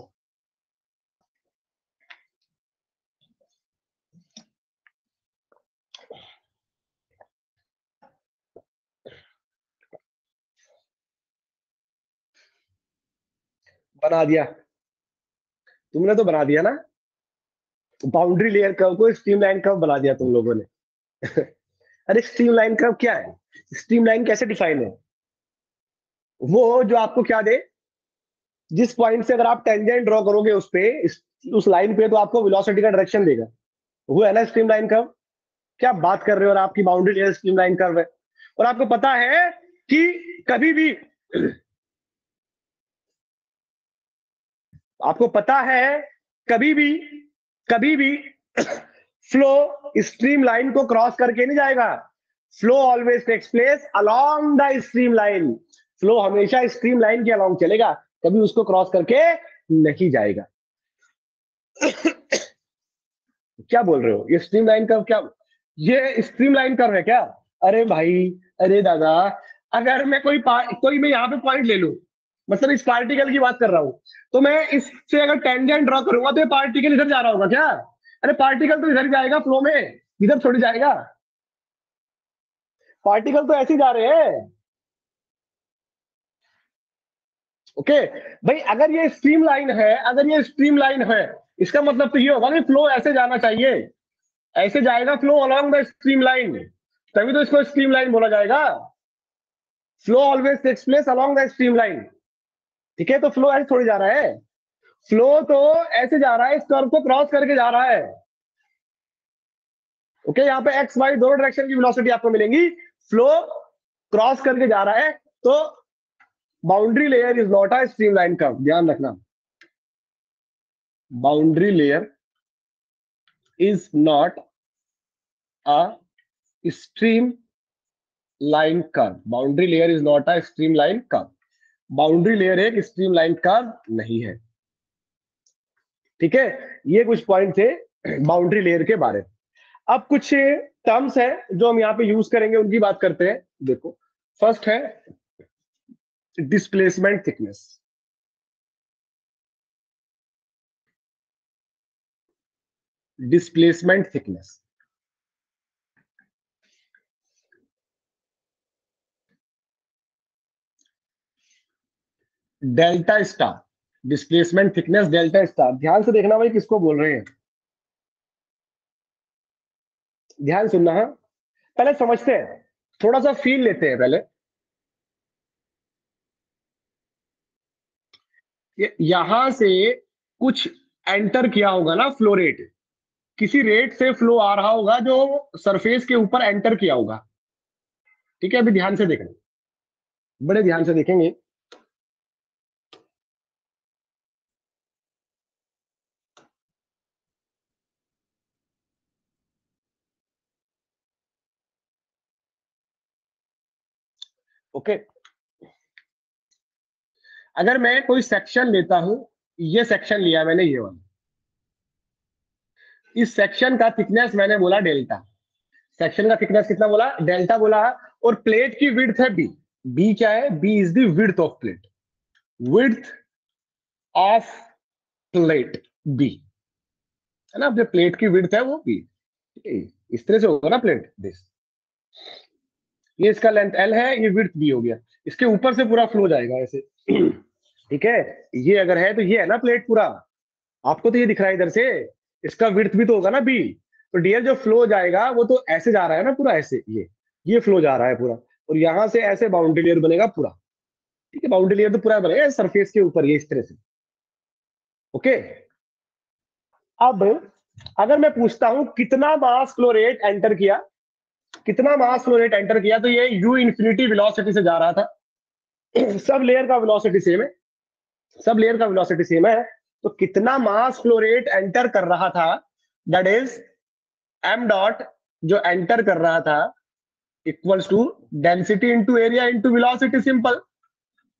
बना दिया, तुमने तो बना दिया ना, बाउंड्री लेयर कर्व को स्ट्रीमलाइन कर्व बना दिया तुम लोगों ने। अरे स्ट्रीमलाइन कर्व क्या है? स्ट्रीमलाइन कैसे डिफाइन है? वो जो आपको क्या दे, जिस पॉइंट से अगर आप टेंजेंट ड्रॉ करोगे उस पे, उस लाइन पे, तो आपको वेलोसिटी का डायरेक्शन देगा, वो है ना स्ट्रीमलाइन कर्व। क्या बात कर रहे हो? और आपकी बाउंड्री लेयर स्ट्रीमलाइन कर्व है, और आपको पता है कि कभी भी, आपको पता है कभी भी, कभी भी फ्लो स्ट्रीम लाइन को क्रॉस करके नहीं जाएगा, flow always takes place along the stream line. Flow हमेशा स्ट्रीम लाइन के अलोंग चलेगा, कभी उसको क्रॉस करके नहीं जाएगा। क्या बोल रहे हो, ये स्ट्रीम लाइन कर्व क्या, ये स्ट्रीम लाइन कर्व है क्या? अरे भाई, अरे दादा, अगर मैं कोई मैं यहाँ पे पॉइंट ले लूं, मतलब इस पार्टिकल की बात कर रहा हूं, तो मैं इससे अगर टेंजेंट ड्रॉ करूंगा तो ये पार्टिकल इधर जा रहा होगा क्या? अरे पार्टिकल तो इधर जाएगा फ्लो में, इधर थोड़ी जाएगा, पार्टिकल तो ऐसे ही जा रहे हैं। ओके भाई, अगर ये स्ट्रीम लाइन है, अगर ये स्ट्रीम लाइन है, इसका मतलब तो ये होगा कि फ्लो ऐसे जाना चाहिए, ऐसे जाएगा flow along the stream line, तभी तो इसको स्ट्रीम लाइन बोला जाएगा। Flow always takes place along the stream line. ठीक है, तो फ्लो ऐसे थोड़ी जा रहा है, फ्लो तो ऐसे जा रहा है, इस कर्व को क्रॉस करके जा रहा है। ओके, यहाँ पे एक्स वाई दोनों डायरेक्शन की वेलोसिटी आपको मिलेंगी, फ्लो क्रॉस करके जा रहा है, तो boundary layer is not a stream line curve, ध्यान रखना, boundary layer is not a stream line curve, boundary layer is not a stream line curve, boundary layer एक स्ट्रीम लाइन कर्व नहीं है। ठीक है, ये कुछ पॉइंट थे बाउंड्री लेयर के बारे में। अब कुछ टर्म्स है जो हम यहाँ पे यूज करेंगे, उनकी बात करते हैं। देखो, फर्स्ट है displacement thickness. Displacement thickness, delta star, displacement thickness delta star. ध्यान से देखना भाई, किसको बोल रहे हैं, ध्यान सुनना है, पहले समझते हैं, थोड़ा सा फील लेते हैं पहले। यहां से कुछ एंटर किया होगा ना फ्लो रेट, किसी रेट से फ्लो आ रहा होगा जो सरफेस के ऊपर एंटर किया होगा। ठीक है, अभी ध्यान से देखना, बड़े ध्यान से देखेंगे। ओके, अगर मैं कोई सेक्शन लेता हूं, ये सेक्शन लिया मैंने, ये वाला, इस सेक्शन का थिकनेस मैंने बोला डेल्टा, सेक्शन का थिकनेस कितना बोला, डेल्टा बोला, और प्लेट की विड्थ है बी। बी क्या है, B is the width of plate, width of plate B, है ना, जो प्लेट की विड्थ है वो बी। इस तरह से होगा ना प्लेट, दिस, ये इसका लेंथ एल है, ये विड्थ बी हो गया, इसके ऊपर से पूरा फ्लो जाएगा ऐसे। ठीक है, ये अगर है तो ये है ना प्लेट पूरा, आपको तो ये दिख रहा है इधर से, इसका विड्थ भी तो होगा ना बी, तो डियर जो फ्लो जाएगा वो तो ऐसे जा रहा है ना पूरा, ऐसे ये फ्लो जा रहा है पूरा, और यहां से ऐसे बाउंड्री लेयर बनेगा पूरा। ठीक है, बाउंड्री लेयर तो पूरा बनेगा सरफेस के ऊपर, ये इस तरह से। ओके, अब अगर मैं पूछता हूं कितना मास फ्लो रेट एंटर किया, कितना मास फ्लो रेट एंटर किया, तो ये यू इन्फिनिटी वेलोसिटी से जा रहा था। सब लेयर का वेलोसिटी सेम है, सब लेयर का वेलोसिटी सेम है, तो कितना मास फ्लो रेट एंटर कर रहा था, दैट इज एम डॉट, जो एंटर कर रहा था, equals to density into area into velocity, simple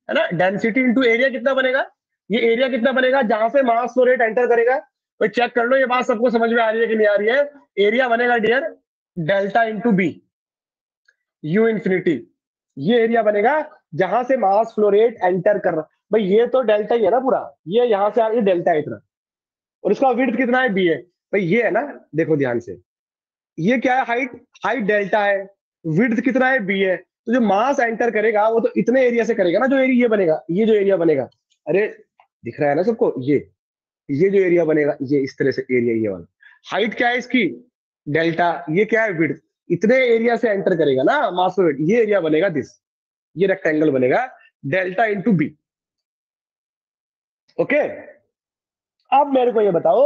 है ना। डेंसिटी इंटू एरिया कितना बनेगा, ये एरिया कितना बनेगा जहां से मास फ्लो रेट एंटर करेगा, तो चेक कर लो ये बात सबको समझ में आ रही है कि नहीं आ रही है। एरिया बनेगा dear delta into B, U infinity, ये एरिया बनेगा जहां से मास फ्लो रेट एंटर कर रहा। भाई ये तो डेल्टा ही है ना पूरा, ये यहां से आ रही है डेल्टा इतना, और इसका विड्थ कितना है, बी है। भाई ये है ना, देखो ध्यान से, ये क्या है, हाइट, हाइट डेल्टा है, विड्थ कितना है, बी है, तो जो मास एंटर करेगा वो तो इतने एरिया से करेगा ना, जो एरिया ये बनेगा, ये जो एरिया बनेगा, अरे दिख रहा है ना सबको, ये जो एरिया बनेगा, ये इस तरह से एरिया, ये वाला हाइट क्या है इसकी, डेल्टा, ये क्या है, विड्थ, इतने एरिया से एंटर करेगा ना मास फ्लो रेट, ये एरिया बनेगा दिस, ये रेक्टेंगल बनेगा डेल्टा इंटू बी। ओके, अब मेरे को ये बताओ,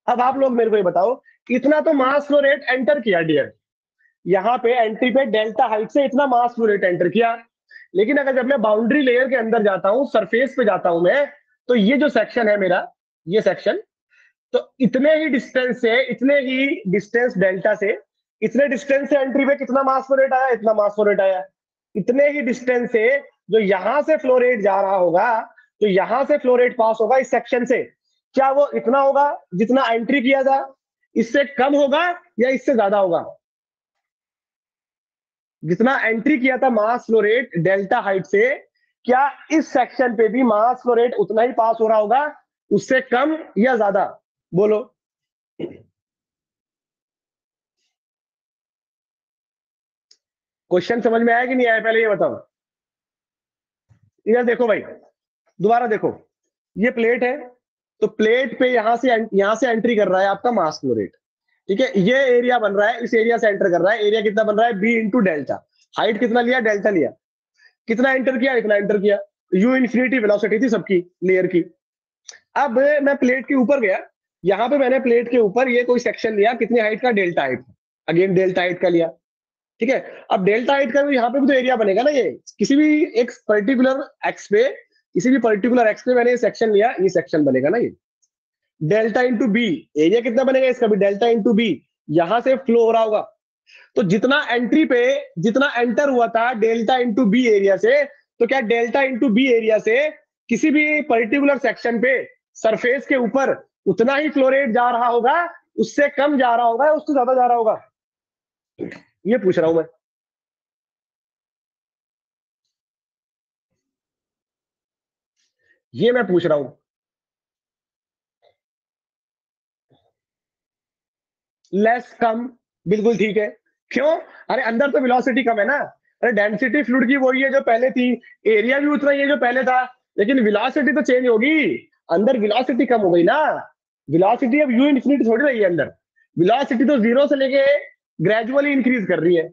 अब आप लोग मेरे को ये बताओ, इतना तो मास फ्लो रेट एंटर किया डियर, यहाँ पे एंट्री पे डेल्टा हाइट से इतना मास फ्लो रेट एंटर किया, लेकिन अगर जब मैं बाउंड्री लेयर के अंदर जाता हूं, सरफेस पे जाता हूं मैं, तो ये जो सेक्शन है मेरा, ये सेक्शन, तो इतने ही डिस्टेंस से, इतने ही डिस्टेंस डेल्टा से, इतने डिस्टेंस से एंट्री पे कितना मास फ्लो रेट आया, इतना मास फ्लो रेट आया। इतने ही डिस्टेंस से जो यहां से फ्लो रेट जा रहा होगा, तो यहां से फ्लो रेट पास होगा इस सेक्शन से, क्या वो इतना होगा जितना एंट्री किया था, इससे कम होगा या इससे ज्यादा होगा? जितना एंट्री किया था मास फ्लो रेट डेल्टा हाइट से, क्या इस सेक्शन पे भी मास फ्लो रेट उतना ही पास हो रहा होगा, उससे कम या ज्यादा? बोलो। क्वेश्चन समझ में आया कि नहीं आया, पहले ये बताओ। इधर देखो भाई, दोबारा देखो, ये प्लेट है, तो प्लेट पे यहां से एंट्री कर रहा है आपका मास फ्लो रेट। ठीक है, ये एरिया बन रहा है, इस एरिया से एंटर कर रहा है, एरिया कितना बन रहा है, बी इंटू डेल्टा। हाइट कितना लिया, डेल्टा लिया, कितना एंटर किया, इतना एंटर किया। यू इन्फिनिटी वेलोसिटी थी सबकी लेयर की। अब मैं प्लेट के ऊपर गया, यहां पे मैंने प्लेट के ऊपर ये कोई सेक्शन लिया, कितनी हाइट का, delta height, again delta height का लिया। ठीक है, अब डेल्टा हाइट का यहाँ पे भी तो एरिया बनेगा ना, ये किसी भी एक पर्टिकुलर एक्स पे, किसी भी पर्टिकुलर एक्स पे मैंने ये सेक्शन लिया, ये सेक्शन बनेगा ना, ये डेल्टा इंटू बी। एरिया कितना बनेगा इसका भी, डेल्टा इंटू बी। यहां से फ्लो हो रहा होगा, तो जितना एंट्री पे, जितना एंटर हुआ था डेल्टा इंटू बी एरिया से, तो क्या डेल्टा इंटू बी एरिया से किसी भी पर्टिकुलर सेक्शन पे सरफेस के ऊपर उतना ही फ्लो रेट जा रहा होगा, उससे कम जा रहा होगा, उससे ज्यादा जा रहा होगा? ये पूछ रहा हूं मैं। ये मैं पूछ रहा हूं। लेस, कम, बिल्कुल ठीक है। क्यों? अरे अंदर तो वेलोसिटी कम है ना। अरे डेंसिटी फ्लूइड की वही है जो पहले थी, एरिया भी उतना ही है जो पहले था, लेकिन वेलोसिटी तो चेंज होगी। अंदर वेलोसिटी कम हो गई ना। वेलोसिटी अब यू इन्फिनिटी थोड़ी रही है अंदर। वेलोसिटी तो जीरो से लेके ग्रेजुअली इंक्रीज कर रही है।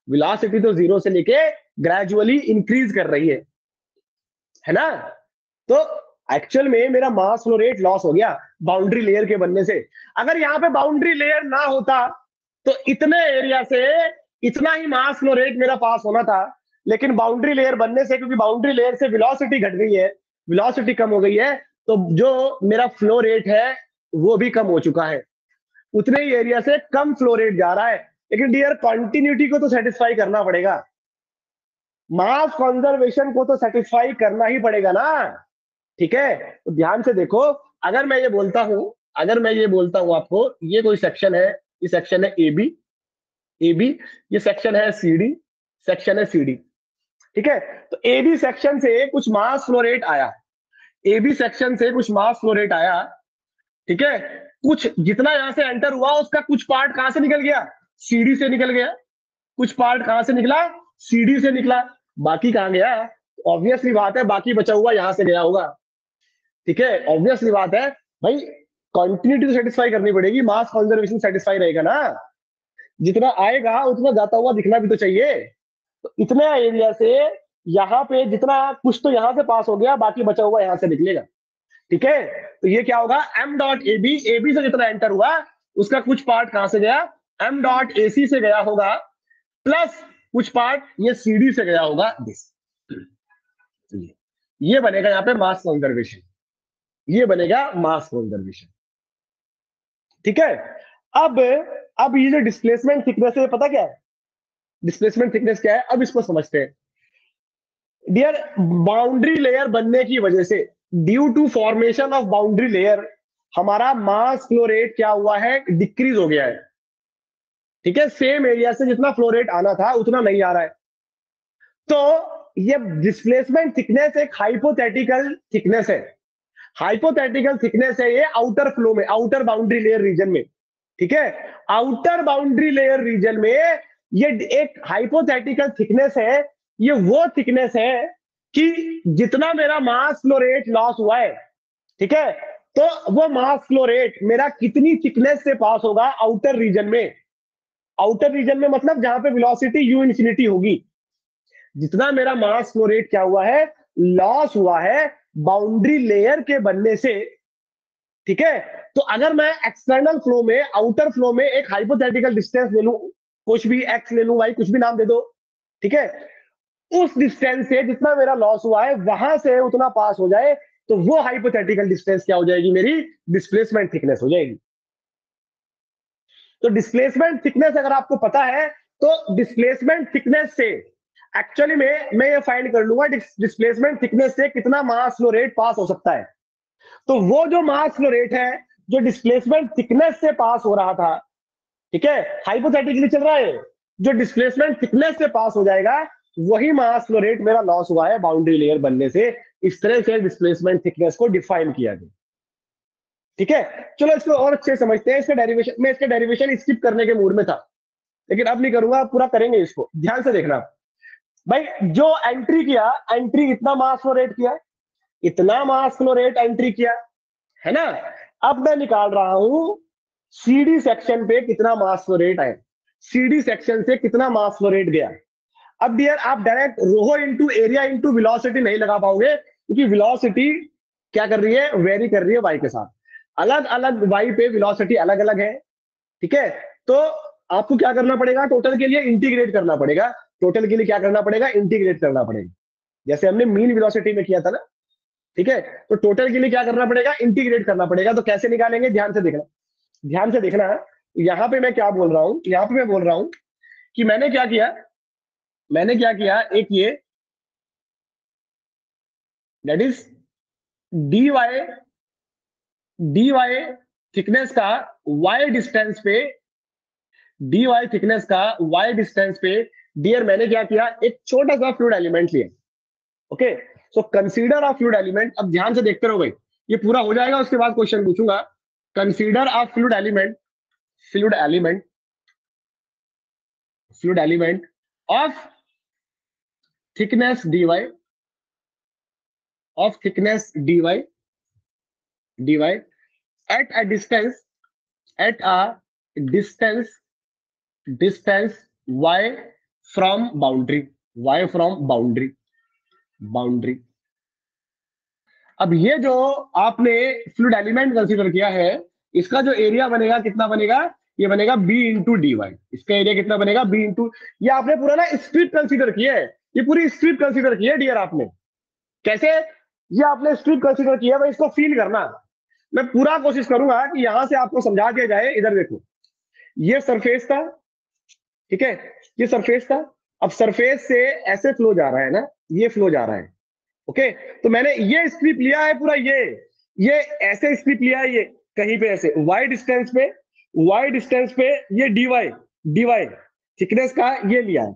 वेलोसिटी तो जीरो से लेके ग्रेजुअली इंक्रीज कर रही है ना। तो एक्चुअल में मेरा मास फ्लो रेट लॉस हो गया बाउंड्री लेयर के बनने से। अगर यहाँ पे बाउंड्री लेयर ना होता, तो इतने एरिया से इतना ही मास फ्लो रेट मेरा पास होना था। लेकिन बाउंड्री लेयर बनने से, क्योंकि बाउंड्री लेयर से वेलोसिटी घट गई है, वेलोसिटी कम हो गई है, तो जो मेरा फ्लो रेट है वो भी कम हो चुका है। उतने ही एरिया से कम फ्लो रेट जा रहा है। लेकिन डियर, कंटिन्यूटी को तो सेटिस्फाई करना पड़ेगा, मास कंजर्वेशन को तो सेटिस्फाई करना ही पड़ेगा ना। ठीक है, तो ध्यान से देखो। अगर मैं ये बोलता हूं, अगर मैं ये बोलता हूं आपको, ये कोई सेक्शन है, ये सेक्शन है ए बी, ए बी, ये सेक्शन है सी डी, सेक्शन है सी डी। ठीक है, तो ए बी सेक्शन से कुछ मास फ्लो रेट आया, ए बी सेक्शन से कुछ मास फ्लो रेट आया। ठीक है, कुछ जितना यहां से एंटर हुआ उसका कुछ पार्ट कहां से निकल गया, सीडी से निकल गया। कुछ पार्ट कहां से निकला, सीडी से निकला। बाकी कहां गया? ऑब्वियसली बात है, बाकी बचा हुआ यहां से गया होगा। ठीक है, ऑब्वियसली बात है भाई, कंटिन्यूटी तो सेटिस्फाई करनी पड़ेगी, मास कंजर्वेशन सेटिस्फाई रहेगा ना। जितना आएगा उतना जाता हुआ दिखना भी तो चाहिए। तो इतने एरिया से यहाँ पे जितना कुछ तो यहां से पास हो गया, बाकी बचा हुआ यहां से निकलेगा। ठीक है, तो ये क्या होगा, M dot A B, A B से जितना एंटर हुआ उसका कुछ पार्ट कहां से गया, एम डॉट ए सी से गया होगा, प्लस कुछ पार्ट ये सी डी से गया होगा, दिस। ये बनेगा यहाँ पे मास कंजर्वेशन, ये बनेगा मास कंजर्वेशन। ठीक है, अब ये जो डिस्प्लेसमेंट थिकनेस है, पता क्या है डिस्प्लेसमेंट थिकनेस क्या है, अब इसको समझते हैं। डियर, बाउंड्री लेयर बनने की वजह से, due to formation of boundary layer, हमारा मास फ्लो रेट क्या हुआ है, डिक्रीज हो गया है। ठीक है, सेम एरिया से जितना फ्लो रेट आना था उतना नहीं आ रहा है। तो ये डिस्प्लेसमेंट थिकनेस एक हाइपोथेटिकल थिकनेस है, हाइपोथेटिकल थिकनेस है ये आउटर फ्लो में, आउटर बाउंड्री लेयर रीजन में। ठीक है, आउटर बाउंड्री लेयर रीजन में ये एक हाइपोथेटिकल थिकनेस है। ये वो थिकनेस है कि जितना मेरा मास फ्लो रेट लॉस हुआ है, ठीक है, तो वो मास फ्लो रेट मेरा कितनी थिकनेस से पास होगा आउटर रीजन में। आउटर रीजन में मतलब जहां पे वेलोसिटी यू इन्फिनिटी होगी, जितना मेरा मास फ्लो रेट क्या हुआ है, लॉस हुआ है बाउंड्री लेयर के बनने से। ठीक है, तो अगर मैं एक्सटर्नल फ्लो में, आउटर फ्लो में एक हाइपोथेटिकल डिस्टेंस ले लूं, कुछ भी एक्स ले लूं, भाई कुछ भी नाम दे दो। ठीक है, उस डिस्टेंस से जितना मेरा लॉस हुआ है वहां से उतना पास हो जाए, तो वो हाइपोथेटिकल डिस्टेंस क्या हो जाएगी, मेरी डिस्प्लेसमेंट थिकनेस हो जाएगी। तो डिस्प्लेसमेंट थिकनेस अगर आपको पता है तो डिस्प्लेसमेंट थिकनेस से एक्चुअली में मैं ये फाइंड कर लूंगा डिस्प्लेसमेंट थिकनेस से कितना मास फ्लो रेट पास हो सकता है। तो वो जो मास फ्लो रेट है जो डिस्प्लेसमेंट थिकनेस से पास हो रहा था, ठीक है, हाइपोथेटिकली चल रहा है, जो डिस्प्लेसमेंट थिकनेस से पास हो जाएगा वही मास फ्लो रेट मेरा लॉस हुआ है बाउंड्री लेयर बनने से। इस तरह से डिस्प्लेसमेंट थिकनेस को डिफाइन किया गया। ठीक है, चलो इसको और अच्छे समझते हैं। इसका डेरिवेशन, मैं इसका डेरिवेशन स्किप करने के मूड में था लेकिन अब नहीं करूंगा, पूरा करेंगे इसको, ध्यान से देखना भाई। जो एंट्री किया, एंट्री इतना मास फ्लो रेट किया, इतना मास फ्लो रेट एंट्री किया, है ना। अब मैं निकाल रहा हूं सीडी सेक्शन पे कितना मास फ्लो रेट आया, सीडी सेक्शन से कितना मास फ्लो रेट गया। अब डियर आप डायरेक्ट रोहो इंटू एरिया इंटू वेलोसिटी नहीं लगा पाओगे क्योंकि वेलोसिटी क्या कर रही है, वेरी कर रही है वाई के साथ। अलग अलग वाई पे वेलोसिटी अलग अलग है, ठीक है। तो आपको क्या करना पड़ेगा, टोटल के लिए इंटीग्रेट करना पड़ेगा। टोटल के लिए क्या करना पड़ेगा, इंटीग्रेट करना पड़ेगा, जैसे हमने मीन वेलोसिटी में किया था ना। ठीक है, तो टोटल के लिए क्या करना पड़ेगा, इंटीग्रेट करना पड़ेगा। तो कैसे निकालेंगे, ध्यान से देखना, ध्यान से देखना। यहां पे मैं क्या बोल रहा हूं, यहां पे मैं बोल रहा हूं कि मैंने क्या किया, मैंने क्या किया, एक ये that is D Y, D Y thickness का वाई डिस्टेंस पे, डी वाई थिकनेस का वाई डिस्टेंस पे डियर मैंने क्या किया, एक छोटा सा फ्लूइड एलिमेंट लिया। Okay, so consider a fluid element. अब ध्यान से देखते रहो भाई, ये पूरा हो जाएगा उसके बाद क्वेश्चन पूछूंगा। Consider a fluid element, fluid element, fluid element of thickness dy, of thickness dy, dy at a distance, at a distance, distance y from boundary, y from boundary, boundary। अब ये जो आपने फ्लूइड एलिमेंट कंसीडर किया है, इसका जो एरिया बनेगा कितना बनेगा, ये बनेगा b इंटू डी वाई। इसका एरिया कितना बनेगा, b इंटू, ये आपने पूरा ना स्ट्रिप कंसीडर किया है, ये पूरी स्ट्रिप कंसीडर की है डियर आपने। कैसे, ये आपने स्ट्रिप कंसीडर किया, भाई इसको फील करना। मैं पूरा कोशिश करूंगा कि यहां से आपको समझा दिया जाए। इधर देखो, ये सरफेस था, ठीक है, ये सरफेस था। अब सरफेस से ऐसे फ्लो जा रहा है ना, ये फ्लो जा रहा है। ओके, तो मैंने ये स्ट्रिप लिया है पूरा, ये ऐसे स्ट्रिप लिया है, ये कहीं पे ऐसे वाई डिस्टेंस पे, वाई डिस्टेंस पे ये डीवाई, डीवाई थिकनेस का ये लिया है।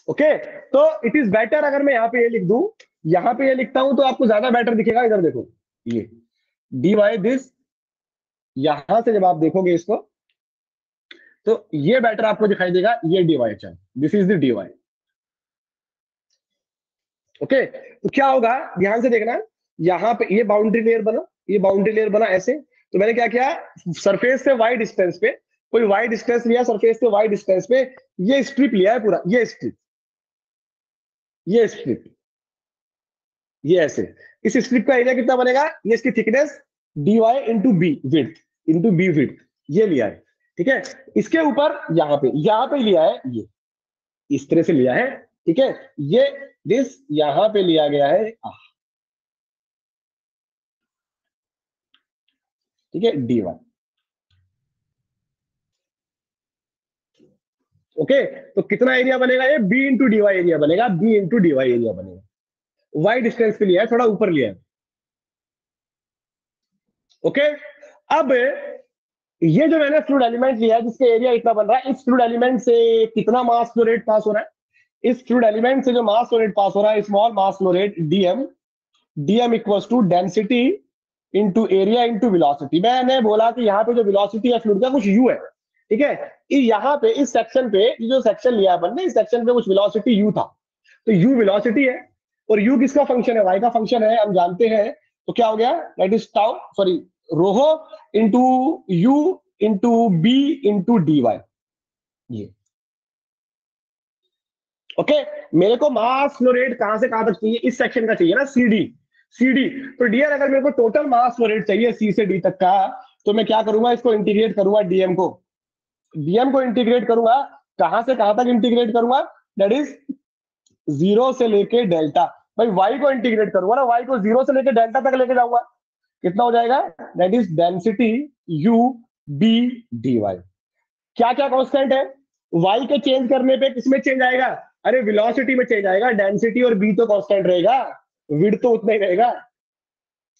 ओके, तो इट इज बेटर अगर मैं यहाँ पे ये लिख दूं, यहां पे ये लिखता हूं तो आपको ज्यादा बेटर दिखेगा। इधर देखो, ये डी वाई दिस, यहां से जब आप देखोगे इसको तो ये बेटर आपको दिखाई देगा, ये डी वाई, चल this is the D Y. Okay, तो क्या होगा, ध्यान से देखना, यहां पे ये बाउंड्री लेयर बना, ये बाउंड्री लेयर बना ऐसे। तो मैंने क्या किया, सरफेस से वाई डिस्टेंस पे, कोई वाई डिस्टेंस लिया, सरफेस से वाई डिस्टेंस पे ये स्ट्रिप लिया है पूरा, ये स्ट्रिप, ये स्ट्रिप, ये ऐसे। इस स्ट्रिप का एरिया कितना बनेगा, ये इसकी thickness dy into B width, into B width, ये लिया है। ठीक है, इसके ऊपर यहां पे लिया है, ये इस तरह से लिया है। ठीक है, ये दिस यहां पे लिया गया है, ठीक है, dy। ओके, तो कितना एरिया बनेगा, ये b इंटू dy एरिया बनेगा, b इंटू dy एरिया बनेगा। y डिस्टेंस पे लिया है, थोड़ा ऊपर लिया है। ओके, अब ये जो मैंने फ्लूइड एलिमेंट लिया है जिसका एरिया इतना बन रहा है, इस फ्लूइड एलिमेंट से कितना मास फ्लो रेट पास हो रहा है, इस फ्लूइड एलिमेंट से जो मास फ्लो रेट पास हो रहा है, small mass flow rate dm, dm equals to density into area into velocity. मैंने बोला कि यहाँ पे जो वेलोसिटी है फ्लूइड का कुछ u है, ठीक है। यहाँ पे इस सेक्शन पे, जो सेक्शन लिया है अपन ने, इस सेक्शन पे कुछ वेलोसिटी u था, तो u वेलोसिटी है और u किसका फंक्शन है, y का फंक्शन है, हम जानते हैं। तो क्या हो गया, that is tau, sorry rho into u into b into D Y, ये। ओके, मेरे को मास फ्लो रेट कहां से कहां तक चाहिए, इस सेक्शन का चाहिए ना, cd, cd। तो डियर अगर मेरे को टोटल मास फ्लो रेट चाहिए c से d तक का, तो मैं क्या करूंगा, इसको इंटीग्रेट करूंगा, dm को, dm को इंटीग्रेट करूंगा, कहां से कहां तक इंटीग्रेट करूंगा, दैट इज 0 से लेके डेल्टा। भाई वाई को इंटीग्रेट करूंगा ना, वाई को 0 से लेकर डेल्टा तक लेके जाऊंगा, कितना हो जाएगा, that is density U B D Y. क्या क्या कांस्टेंट है, वाई के चेंज करने पे किसमें चेंज आएगा, अरे वेलोसिटी में चेंज आएगा, डेंसिटी और बी तो कांस्टेंट रहेगा, विड्थ तो उतना ही रहेगा।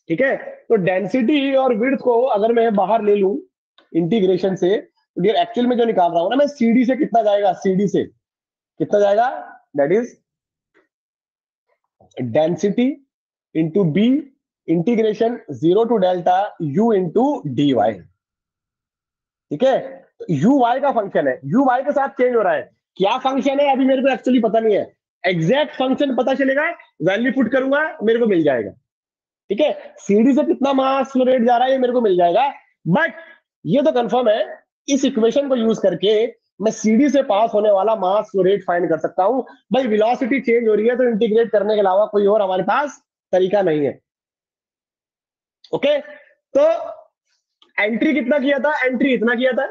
ठीक है, तो डेंसिटी और विड्थ को अगर मैं बाहर ले लूं इंटीग्रेशन से, तो ये एक्चुअल में जो निकाल रहा हूं ना मैं, सीडी से कितना जाएगा, सीडी से कितना जाएगा, that is density into B integration 0 to delta U into D Y. ठीक है, यू वाई का फंक्शन है, यू वाई के साथ चेंज हो रहा है, क्या फंक्शन है अभी मेरे को एक्चुअली पता नहीं है, एग्जैक्ट फंक्शन पता चलेगा, वैल्यू पुट करूंगा मेरे को मिल जाएगा। ठीक है, सीडी से कितना मास फ्लो रेट जा रहा है ये मेरे को मिल जाएगा, बट ये तो कंफर्म है इस इक्वेशन को यूज करके मैं सीडी से पास होने वाला मास फ्लो रेट फाइंड कर सकता हूं। भाई वेलोसिटी चेंज हो रही है तो इंटीग्रेट करने के अलावा कोई और हमारे पास तरीका नहीं है। ओके, तो एंट्री कितना किया था, एंट्री इतना किया था,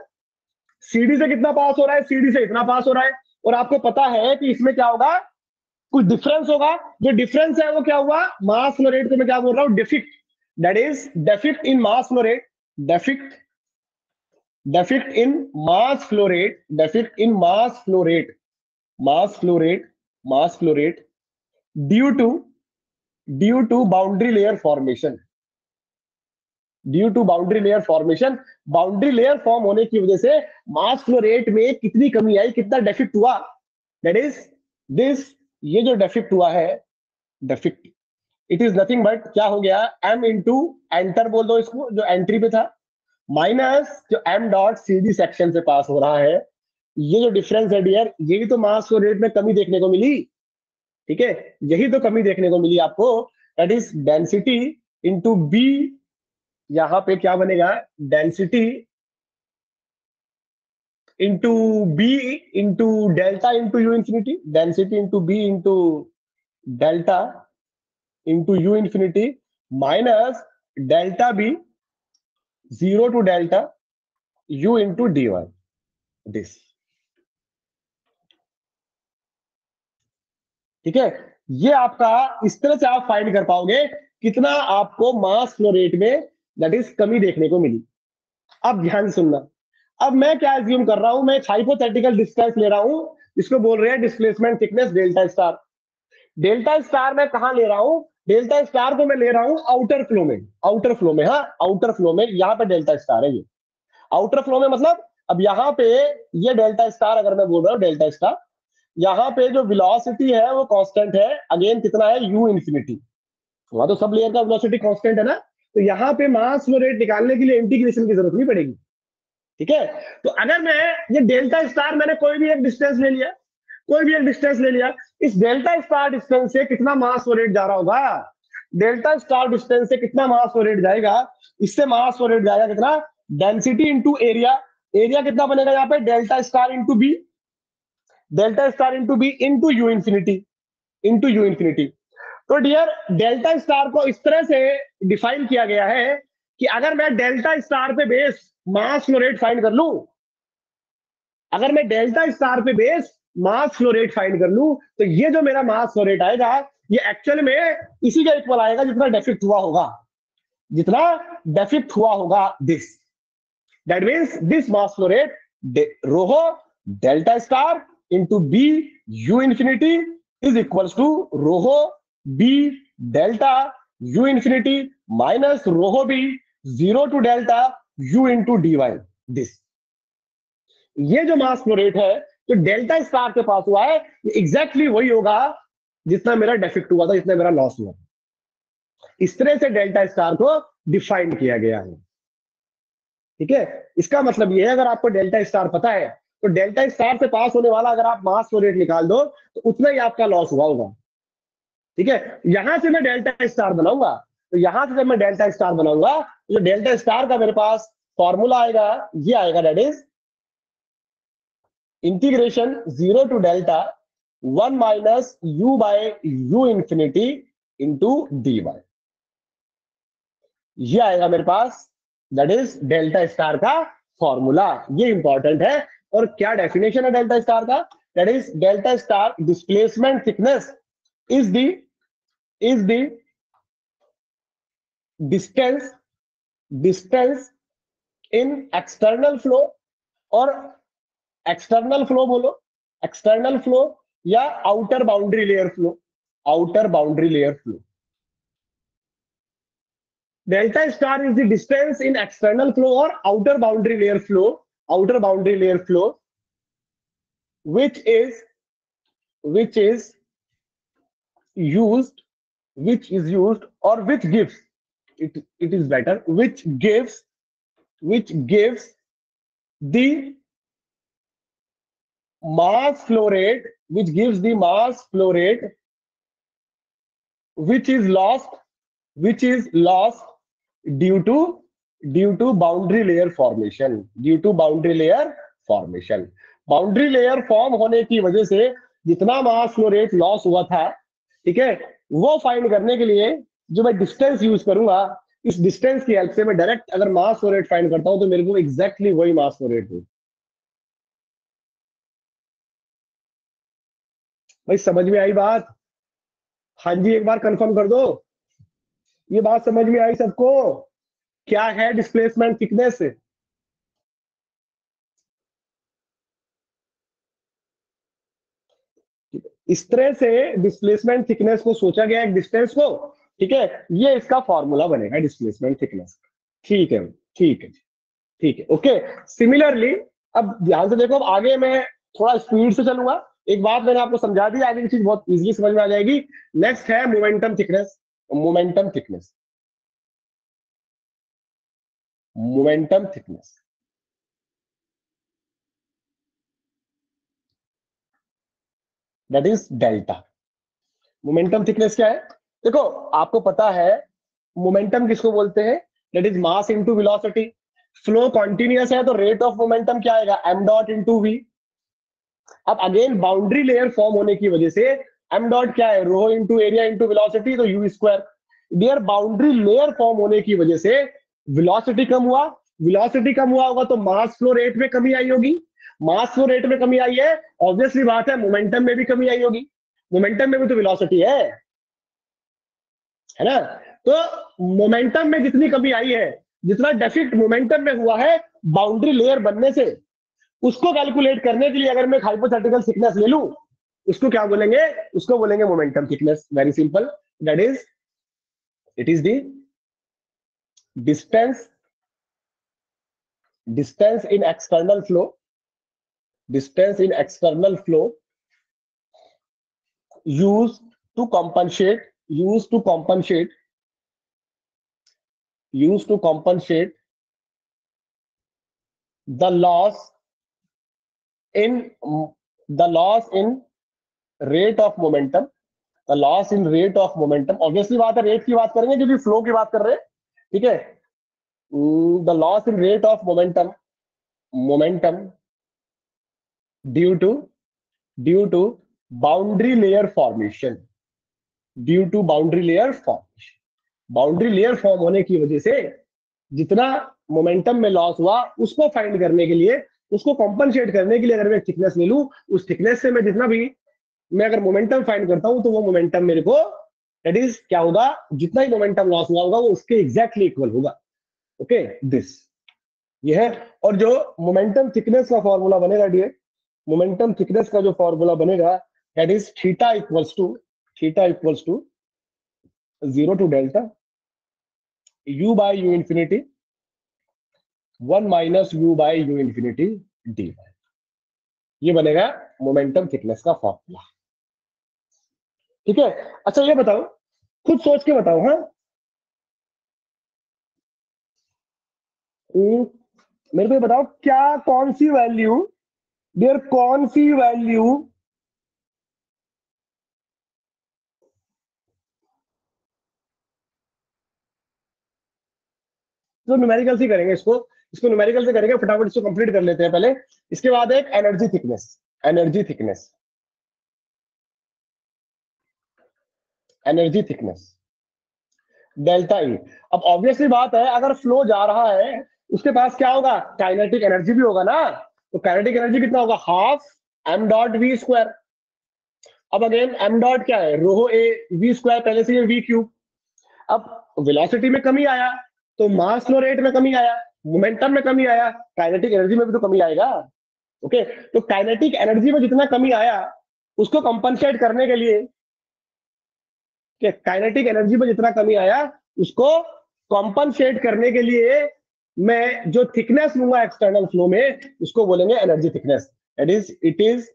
सीडी से कितना पास हो रहा है, सीडी से इतना पास हो रहा है, और आपको पता है कि इसमें क्या होगा, कुछ डिफरेंस होगा, जो डिफरेंस है वो क्या हुआ, मास फ्लो रेट को मैं क्या बोल रहा हूं, deficit, that is deficit in mass flow rate, deficit in mass flow rate, deficit in mass flow rate, mass flow rate due to boundary layer formation, due to boundary layer formation, boundary layer form होने की वजह से मास फ्लो रेट में कितनी कमी आई, कितना डेफिक्ट हुआ, दैट इज दिस, ये जो डेफिक्ट हुआ है, डेफिक्ट इट इज नथिंग बट क्या हो गया, m इंटू एंटर बोल दो इसको जो एंट्री पे था, माइनस जो m डॉट सीडी सेक्शन से पास हो रहा है, ये जो डिफरेंस है डियर, यही तो मास फ्लो रेट में कमी देखने को मिली। ठीक है, यही तो कमी देखने को मिली आपको, that is density into B, यहां पे क्या बनेगा, density into B into delta into U infinity, density into B into delta into U infinity minus delta B 0 to delta U into D Y, this. ठीक है, ये आपका इस तरह से आप फाइंड कर पाओगे कितना आपको मास फ्लो रेट में दैट इज कमी देखने को मिली। अब ध्यान सुनना, अब मैं क्या एज्यूम कर रहा हूं, मैं एक हाइपोथेटिकल डिस्टेंस ले रहा हूं, इसको बोल रहे हैं displacement thickness delta star. Delta star मैं कहां ले रहा हूं, डेल्टा स्टार को मैं ले रहा हूं आउटर फ्लो में, आउटर फ्लो में, हाँ आउटर फ्लो में, यहां पे डेल्टा स्टार है, ये आउटर फ्लो में मतलब, अब यहां पे ये डेल्टा स्टार अगर मैं बोल रहा हूं डेल्टा स्टार, यहां पे जो वेलोसिटी है वो कांस्टेंट है, अगेन कितना है, यू इंफिनिटी, वहां तो सब लेयर का वेलोसिटी कांस्टेंट है ना, तो यहां पे मास फ्लो रेट निकालने के लिए इंटीग्रेशन की जरूरत नहीं पड़ेगी। ठीक है, तो अगर मैं ये डेल्टा स्टार, मैंने कोई भी एक डिस्टेंस ले लिया, कोई भी एक डिस्टेंस ले लिया, इस डेल्टा स्टार डिस्टेंस से कितना मास फ्लो रेट जा रहा होगा, डेल्टा स्टार डिस्टेंस से कितना मास फ्लो रेट जाएगा, इससे मास फ्लो रेट जाएगा कितना, डेंसिटी इंटू एरिया, एरिया कितना बनेगा यहाँ पे, delta star into B, delta star into B into U infinity, into U infinity. तो डियर डेल्टा स्टार को इस तरह से डिफाइन किया गया है कि अगर मैं डेल्टा स्टार पे बेस मास फ्लो रेट फाइंड कर लूं, अगर मैं डेल्टा स्टार पे बेस मास फ्लो रेट फाइंड कर लूं, तो ये जो मेरा मास फ्लो रेट आएगा ये एक्चुअल में इसी का इक्वल आएगा जितना डेफिक्ट हुआ होगा, जितना डेफिक्ट हुआ होगा, this, that means this mass flow rate rho delta star into B U infinity is equals to rho B delta U infinity minus rho B 0 to delta U into D Y, this. ये जो मास फ्लो रेट है जो डेल्टा स्टार के पास हुआ है, ये एग्जैक्टली वही होगा जितना मेरा डेफिक्ट हुआ था, जितना मेरा लॉस हुआ। इस तरह से डेल्टा स्टार को डिफाइन किया गया है। ठीक है, इसका मतलब ये है अगर आपको डेल्टा स्टार पता है तो डेल्टा स्टार से पास होने वाला अगर आप मास फ्लो रेट निकाल दो तो उतना ही आपका लॉस हुआ होगा। ठीक है, यहां से मैं डेल्टा स्टार बनाऊंगा, तो यहां से जब मैं डेल्टा स्टार बनाऊंगा तो डेल्टा स्टार का मेरे पास फॉर्मूला आएगा, ये आएगा, that is integration 0 to delta 1 minus U by U infinity into D Y, ये आएगा मेरे पास, दैट इज डेल्टा स्टार का फॉर्मूला। ये इंपॉर्टेंट है। और क्या डेफिनेशन है डेल्टा स्टार का, that is delta star displacement thickness is the is the distance in external flow, और एक्सटर्नल फ्लो बोलो, एक्सटर्नल फ्लो या outer boundary layer flow, outer boundary layer flow. Delta star is the distance in external flow और outer boundary layer flow, outer boundary layer flow, which is used or which gives, it is better, which gives the mass flow rate, which gives the mass flow rate which is lost due to boundary layer formation, boundary layer form होने की वजह से जितना मास फ्लो रेट लॉस हुआ था, ठीक है, वो फाइंड करने के लिए जो मैं डिस्टेंस यूज करूंगा, इस डिस्टेंस की हेल्प से मैं डायरेक्ट अगर मास फ्लो रेट फाइंड करता हूं तो मेरे को एग्जैक्टली वही मास फ्लो रेट हो. भाई समझ में आई बात? हाँ जी, एक बार कंफर्म कर दो. ये बात समझ में आई सबको? क्या है डिस्प्लेसमेंट थिकनेस? इस तरह से डिस्प्लेसमेंट थिकनेस को सोचा गया, एक डिस्टेंस को, ठीक है, ये इसका फॉर्मूला बनेगा डिस्प्लेसमेंट थिकनेस. ठीक है, ठीक है, ठीक है, ओके. सिमिलरली अब ध्यान से देखो, अब आगे मैं थोड़ा स्पीड से चलूंगा. एक बात मैंने आपको समझा दी, आगे की चीज बहुत इजीली समझ में आ जाएगी. नेक्स्ट है momentum thickness. Momentum thickness, momentum thickness, that is delta. Momentum thickness क्या है? देखो, आपको पता है मोमेंटम किसको बोलते हैं? That is mass into velocity. Flow continuous है तो रेट ऑफ मोमेंटम क्या आएगा? M dot into V. अब अगेन बाउंड्री लेयर फॉर्म होने की वजह से एम डॉट क्या है? Rho into area into velocity, तो U square. Dear, boundary layer form होने की वजह से वेलोसिटी कम हुआ. वेलोसिटी कम हुआ होगा तो मास फ्लो रेट में कमी आई होगी. मास फ्लो रेट में कमी आई है, ऑब्वियसली बात है मोमेंटम में भी कमी आई होगी. मोमेंटम में भी तो वेलोसिटी है ना? तो मोमेंटम में जितनी कमी आई है, जितना डेफिक्ट मोमेंटम में हुआ है बाउंड्री लेयर बनने से, उसको कैलकुलेट करने के लिए अगर मैं हाइपोथेटिकल थिकनेस ले लूं, उसको क्या बोलेंगे? उसको बोलेंगे momentum thickness. Very simple, that is, it is the distance in external flow, distance in external flow used to compensate the loss in rate of momentum, obviously बात है रेट की बात करेंगे क्योंकि फ्लो की बात कर रहे हैं, ठीक है. The loss in rate of momentum due to boundary layer formation, boundary layer form होने की वजह से जितना मोमेंटम में लॉस हुआ उसको फाइंड करने के लिए, उसको कॉम्पनसेट करने के लिए अगर मैं थिकनेस ले लूं, उस थिकनेस से मैं जितना भी मैं अगर मोमेंटम फाइंड करता हूं तो वो मोमेंटम मेरे को, दैट इज क्या होगा? जितना ही मोमेंटम लॉस हुआ होगा वो उसके एग्जैक्टली इक्वल होगा. ओके, दिस ये है. और जो मोमेंटम थिकनेस का फॉर्मूला बनेगा डियर, मोमेंटम थिकनेस का जो फॉर्मूला बनेगा, that is theta equals to 0 to delta u by u infinity 1 minus u by u infinity dy. ये बनेगा मोमेंटम थिकनेस का फॉर्मूला. ठीक है. अच्छा ये बताओ, खुद सोच के बताओ. हाँ, मेरे को बताओ, क्या कौन सी वैल्यू डियर, कौन सी वैल्यू तो न्यूमेरिकल से करेंगे, इसको न्यूमेरिकल से करेंगे. फटाफट इसको कंप्लीट कर लेते हैं पहले. इसके बाद एक एनर्जी थिकनेस डेल्टा ई. अब ऑब्वियसली बात है, अगर फ्लो जा रहा है उसके पास क्या होगा? काइनेटिक एनर्जी भी होगा ना. तो काइनेटिक एनर्जी कितना होगा? Half M dot V square. अब अगेन एम डॉट क्या है, रो ए वी स्क्वायर, पहले से ये वी क्यूब। अब वेलोसिटी में कमी आया तो मास फ्लो रेट में कमी आया, मोमेंटम में कमी आया, काइनेटिक एनर्जी में भी तो कमी आएगा। ओके, तो काइनेटिक एनर्जी में जितना कमी आया उसको कंपनसेट करने के लिए, काइनेटिक एनर्जी में जितना कमी आया उसको कंपनसेट करने के लिए मैं जो थिकनेस लूंगा एक्सटर्नल फ्लो में उसको बोलेंगे energy thickness. It is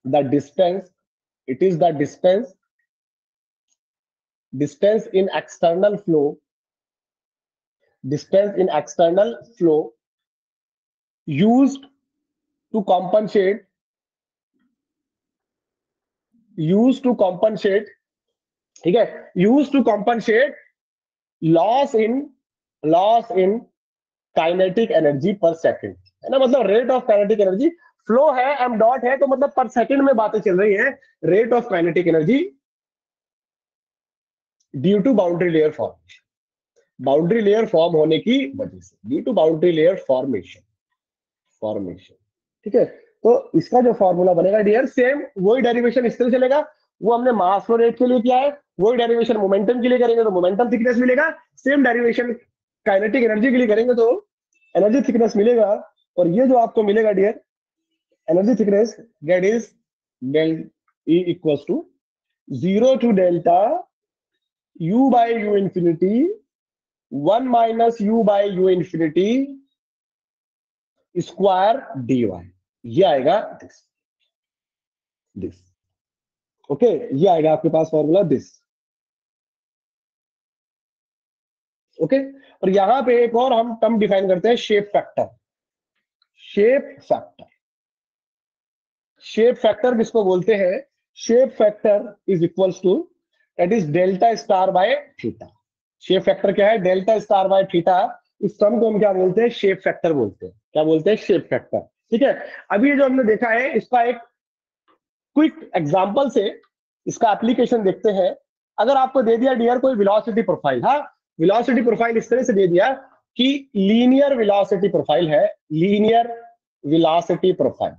the distance, it is the distance in external flow, distance in external flow used to compensate ठीक है, used to compensate loss in kinetic energy पर सेकंड, है ना, मतलब rate of kinetic energy. Flow है, एम डॉट है, तो मतलब पर सेकंड में बातें चल रही हैं, rate of kinetic energy due to boundary layer formation, boundary layer form होने की वजह से, due to boundary layer formation. ठीक है, तो इसका जो फॉर्मूला बनेगा डियर, सेम वही डेरिवेशन इस तरह चलेगा, वो हमने मास फ्लो रेट के लिए किया है, वही डेरिवेशन मोमेंटम के लिए करेंगे तो मोमेंटम थिकनेस मिलेगा, सेम डेरिवेशन काइनेटिक एनर्जी के लिए करेंगे तो एनर्जी थिकनेस मिलेगा। और ये जो आपको मिलेगा dear energy thickness, that is del E equals to 0 to delta u by u infinity 1 minus u by u infinity square dy, ये आएगा दिस। ओके, ये आएगा आपके पास फॉर्मूला दिस। ओके, और यहां पे एक और हम टर्म डिफाइन करते हैं, शेप फैक्टर। शेप फैक्टर किसको बोलते हैं? Shape factor is equals to, that is delta star by theta. Shape factor क्या है? Delta star by theta. इस टर्म को हम क्या बोलते हैं? शेप फैक्टर बोलते हैं। क्या बोलते हैं? Shape factor. ठीक है, अभी जो हमने देखा है इसका एक क्विक एग्जांपल से इसका एप्लीकेशन देखते हैं। अगर आपको दे दिया डियर कोई वेलोसिटी प्रोफाइल, हाँ, वेलोसिटी प्रोफाइल इस तरह से दे दिया कि लीनियर वेलोसिटी प्रोफाइल है, linear velocity profile,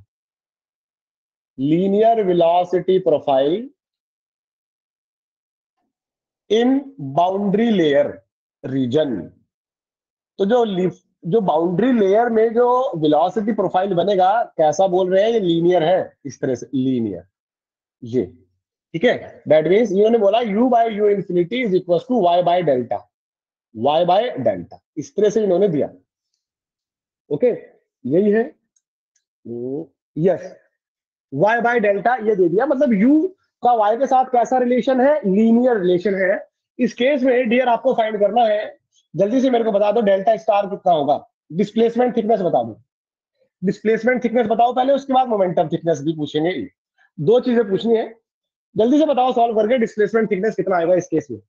linear velocity profile in boundary layer region. तो जो बाउंड्री लेयर में जो वेलोसिटी प्रोफाइल बनेगा, कैसा बोल रहे हैं? ये लीनियर है, इस तरह से लीनियर, ये। ठीक है, दैट मीन्स इन्होंने बोला u by u infinity is equal to y by delta, y by delta, इस तरह से इन्होंने दिया। ओके, यही है, यस, y बाय डेल्टा ये दे दिया, मतलब u का y के साथ कैसा रिलेशन है? लीनियर रिलेशन है। इस केस में डियर आपको फाइंड करना है, जल्दी से मेरे को बता दो डेल्टा स्टार कितना होगा। डिस्प्लेसमेंट थिकनेस बता दो, डिस्प्लेसमेंट थिकनेस बताओ पहले, उसके बाद मोमेंटम थिकनेस भी पूछेंगे। दो चीजें पूछनी है, जल्दी से बताओ सॉल्व करके डिस्प्लेसमेंट थिकनेस कितना आएगा इस केस में।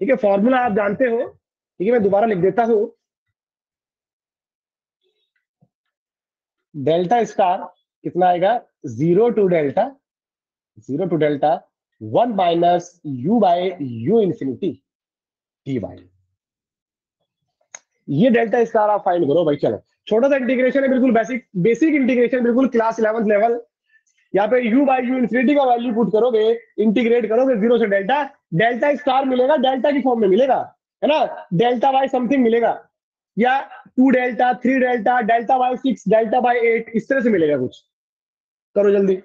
ठीक है, फॉर्मूला आप जानते हो, ठीक है, मैं दोबारा लिख देता हूं। डेल्टा स्टार कितना आएगा? 0 to delta 1 minus u by u infinity D by. ये डेल्टा स्टार आप फाइंड करो भाई। चलो, छोटा सा इंटीग्रेशन है, बिल्कुल बेसिक इंटीग्रेशन, बिल्कुल क्लास 11th लेवल। यहाँ पे u बाई यू इंफिनिटी का वैल्यू पुट करोगे, इंटीग्रेट करोगे 0 से डेल्टा, डेल्टा स्टार मिलेगा, डेल्टा की फॉर्म में मिलेगा, है ना, डेल्टा बाई समथिंग मिलेगा, या 2 delta 3 delta, delta by 6, delta by 8, इस तरह से मिलेगा कुछ। करो जल्दी।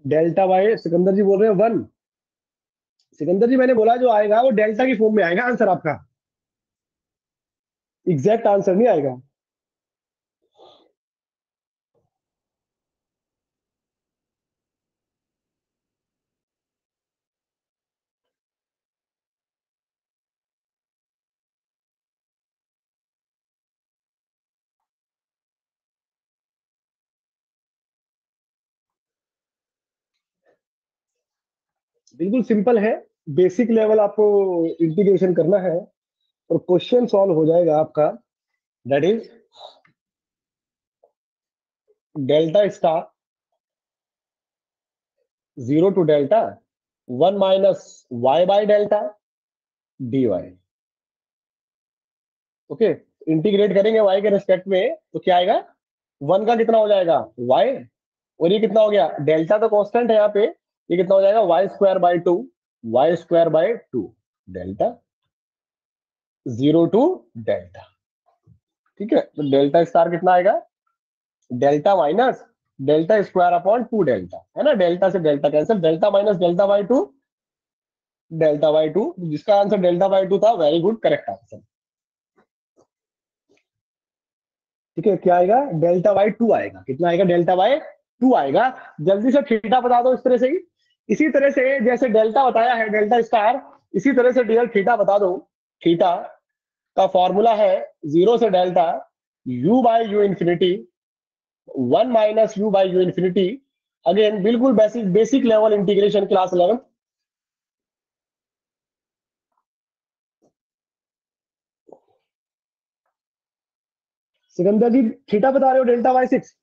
डेल्टा बाई, सिकंदर जी बोल रहे हैं 1। सिकंदर जी मैंने बोला जो आएगा वो डेल्टा की फॉर्म में आएगा आंसर आपका, एग्जैक्ट आंसर नहीं आएगा। बिल्कुल सिंपल है, बेसिक लेवल आपको इंटीग्रेशन करना है और क्वेश्चन सॉल्व हो जाएगा आपका। That is delta star 0 to delta 1 minus y by delta dy। Okay, integrate करेंगे y के रिस्पेक्ट में तो क्या आएगा, 1 का कितना हो जाएगा y, और ये कितना हो गया, डेल्टा तो कांस्टेंट है यहाँ पे, ये कितना हो जाएगा y square by 2, y square by 2, delta 0 to delta. ठीक है, तो डेल्टा स्टार कितना आएगा, delta minus delta square upon 2 delta, है ना, डेल्टा से delta cancel, delta minus delta by 2, delta by 2, जिसका आंसर डेल्टा बाय 2 था, वेरी गुड, करेक्ट आंसर। ठीक है, क्या आएगा, डेल्टा बाय 2 आएगा, कितना आएगा, डेल्टा बाय 2 आएगा। जल्दी से थीटा बता दो इस तरह से ही, इसी तरह से जैसे डेल्टा बताया है डेल्टा स्टार, इसी तरह से डियर थीटा बता दो। थीटा का फॉर्मूला है 0 से delta u by U infinity 1 minus U by U infinity, again बिल्कुल basic basic level integration class 11। Sikandar ji theta बता रहे हो डेल्टा बाय 6,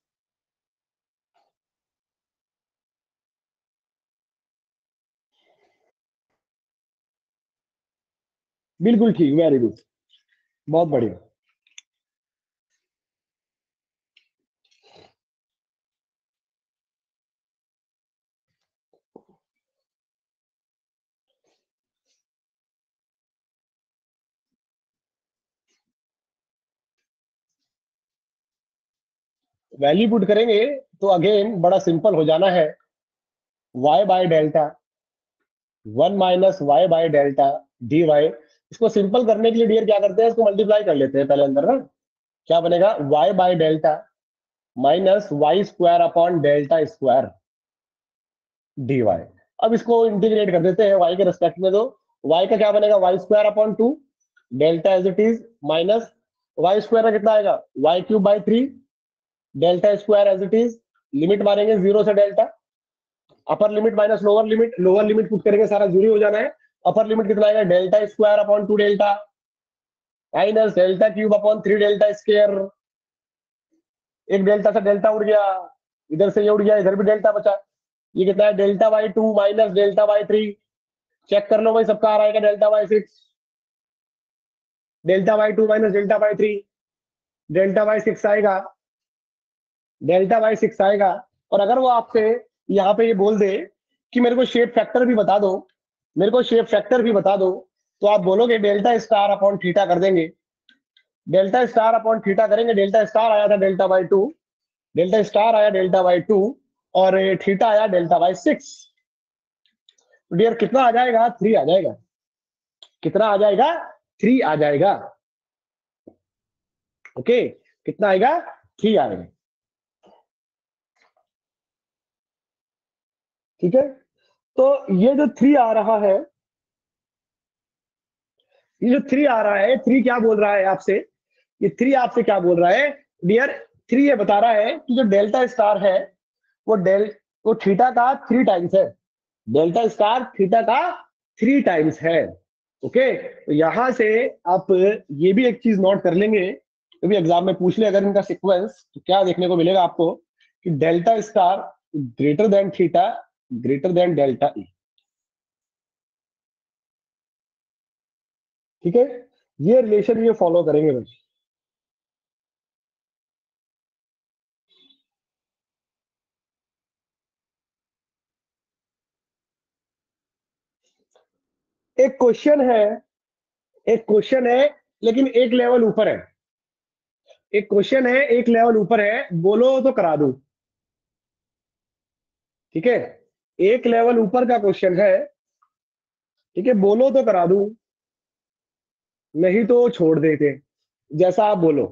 बिल्कुल ठीक, वेरी गुड, बहुत बढ़िया। वैल्यू पुट करेंगे तो अगेन बड़ा सिंपल हो जाना है, y by delta 1 minus Y by delta D Y. इसको सिंपल करने के लिए डियर क्या करते हैं, इसको मल्टीप्लाई कर लेते हैं पहले अंदर ना, क्या बनेगा, y by delta minus Y square upon delta square D Y. अब इसको इंटीग्रेट कर देते हैं y के रेस्पेक्ट में, तो y का क्या बनेगा, Y square upon 2 delta as it is minus Y square का कितना आएगा, Y cube by 3 delta square as it is, limit मारेंगे 0 से delta, upper limit minus lower limit put करेंगे, सारा जीरो हो जाना है। अपर लिमिट कितना आएगा, delta square upon 2 delta minus delta cube upon 3 delta square, एक डेल्टा से डेल्टा उड़ गया, इधर से ये उड़ गया, इधर भी डेल्टा बचा, ये कितना है, delta by 2 minus delta by 3, check कर लो भाई सबका आ रहा है, delta by 6, delta by 2 minus delta by 3, delta by 6 आएगा, डेल्टा बाई 6 आएगा। और अगर वो आपसे यहाँ पे ये बोल दे कि मेरे को शेप फैक्टर भी बता दो, मेरे को शेप फैक्टर भी बता दो, तो आप बोलोगे डेल्टा स्टार अपॉन थीटा कर देंगे, डेल्टा स्टार अपॉन थीटा करेंगे, डेल्टा स्टार आया था डेल्टा बाई 2, डेल्टा स्टार आया डेल्टा बाई 2, और थीटा आया डेल्टा बाई 6। डियर कितना आ जाएगा, 3 आ जाएगा, कितना आ जाएगा, 3 आ जाएगा। ओके, कितना आएगा, 3 आएगा। ठीक है, तो ये जो 3 आ रहा है, ये जो 3 आ रहा है, 3 क्या बोल रहा है आपसे, ये 3 आपसे क्या बोल रहा है डियर, 3 ये बता रहा है कि जो डेल्टा स्टार है वो वो थीटा का 3 टाइम्स है, डेल्टा स्टार थीटा का 3 टाइम्स है। ओके, तो यहां से आप ये भी एक चीज नोट कर लेंगे, कभी एग्जाम में पूछ ले अगर इनका सीक्वेंस, तो क्या देखने को मिलेगा आपको कि delta star greater than theta greater than delta E. ठीक है, ये रिलेशन ये फॉलो करेंगे बस। एक क्वेश्चन है, एक क्वेश्चन है, लेकिन एक लेवल ऊपर है, एक क्वेश्चन है एक लेवल ऊपर है, बोलो तो करा दूं। ठीक है, एक लेवल ऊपर का क्वेश्चन है, ठीक है, बोलो तो करा दूं, नहीं तो छोड़ देते, जैसा आप बोलो।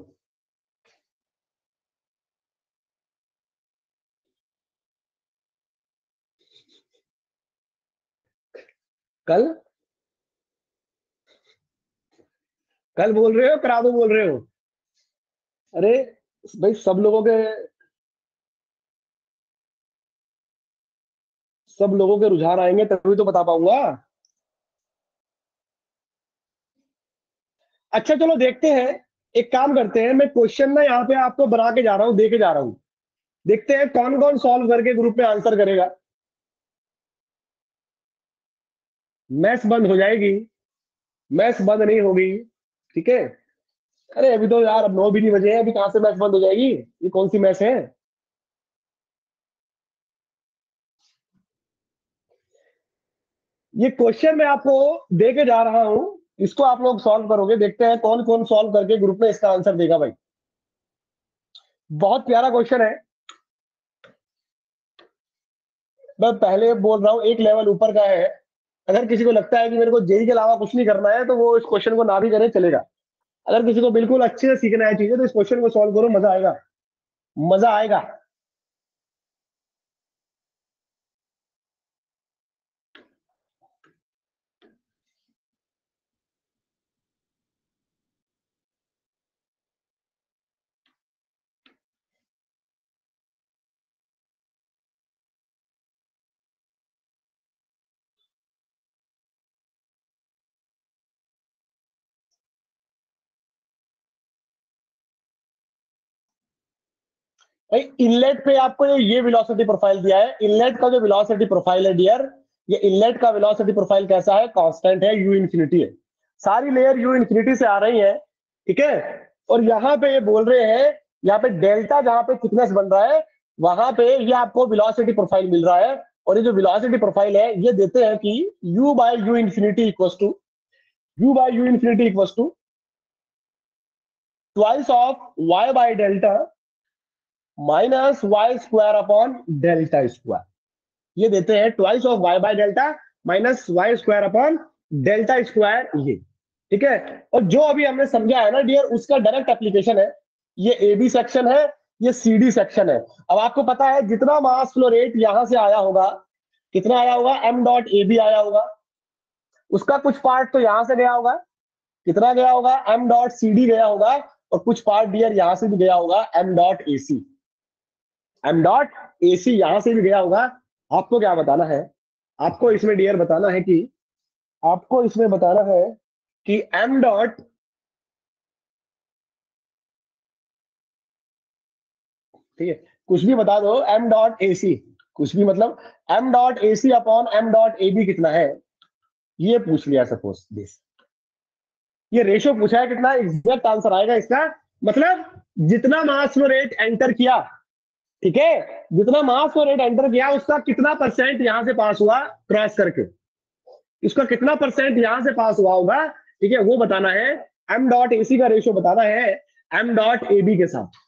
कल, कल बोल रहे हो, करा दो बोल रहे हो, अरे भाई सब लोगों के रुझान आएंगे तभी तो बता पाऊंगा। अच्छा चलो देखते हैं, एक काम करते हैं, मैं क्वेश्चन ना यहाँ पे आपको बना के जा रहा हूँ, दे के जा रहा हूँ, देखते हैं कौन कौन सॉल्व करके ग्रुप में आंसर करेगा। मैथ्स बंद हो जाएगी, मैथ्स बंद नहीं होगी, ठीक है। अरे अभी तो यार अब 9 भी नहीं बजे हैं, अभी कहां से मैथ्स बंद हो जाएगी, ये कौन सी मैथ्स है। ये क्वेश्चन मैं आपको दे के जा रहा हूं, इसको आप लोग सॉल्व करोगे, देखते हैं कौन कौन सॉल्व करके ग्रुप में इसका आंसर देगा भाई। बहुत प्यारा क्वेश्चन है, मैं पहले बोल रहा हूँ एक लेवल ऊपर का है। अगर किसी को लगता है कि मेरे को जेई के अलावा कुछ नहीं करना है तो वो इस क्वेश्चन को ना भी करे चलेगा। अगर किसी को बिल्कुल अच्छे से सीखना है चीजें तो इस क्वेश्चन को सॉल्व करो, मजा आएगा, मजा आएगा। भाई इनलेट पे आपको ये वेलोसिटी प्रोफाइल दिया है, इनलेट का जो वेलोसिटी प्रोफाइल है डियर, ये इनलेट का वेलोसिटी प्रोफाइल कैसा है, कांस्टेंट है, यू इन्फिनिटी है, सारी लेयर यू इन्फिनिटी से आ रही है, ठीक है। और यहाँ पे ये बोल रहे हैं, यहाँ पे डेल्टा जहां पे थिकनेस बन रहा है वहां पे ये आपको वेलोसिटी प्रोफाइल मिल रहा है। और ये जो वेलोसिटी प्रोफाइल है ये देते हैं कि u by u infinity equals to, u by u infinity equals to twice of y by delta minus Y square upon delta square. ये देते हैं twice of y by delta minus Y square upon delta square, ये ठीक है। और जो अभी हमने समझा है ना डियर, उसका डायरेक्ट एप्लीकेशन है, ये ए बी सेक्शन है, ये सी डी सेक्शन है। अब आपको पता है जितना मास फ्लो रेट यहां से आया होगा, कितना आया होगा, एम डॉट ए बी आया होगा, उसका कुछ पार्ट तो यहां से गया होगा, कितना गया होगा, एम डॉट सी डी गया होगा, और कुछ पार्ट डियर यहां से भी गया होगा, M dot A C, M dot A C यहां से भी गया होगा। आपको क्या बताना है, आपको इसमें डियर बताना है कि, आपको इसमें बताना है कि एम डॉट, ठीक है, कुछ भी बता दो, एम डॉट ए सी, कुछ भी मतलब M dot A C upon M dot A B कितना है, ये पूछ लिया सपोज दिस, ये रेशियो पूछा है, कितना एग्जैक्ट आंसर आएगा इसका, मतलब जितना मास फ्लो रेट एंटर किया, ठीक है, जितना मास फ्लो रेट एंटर किया उसका कितना परसेंट यहां से पास हुआ क्रॉस करके, इसका कितना परसेंट यहां से पास हुआ होगा, ठीक है, वो बताना है। एम डॉट ए सी का रेशियो बताना है एम डॉट ए बी के साथ,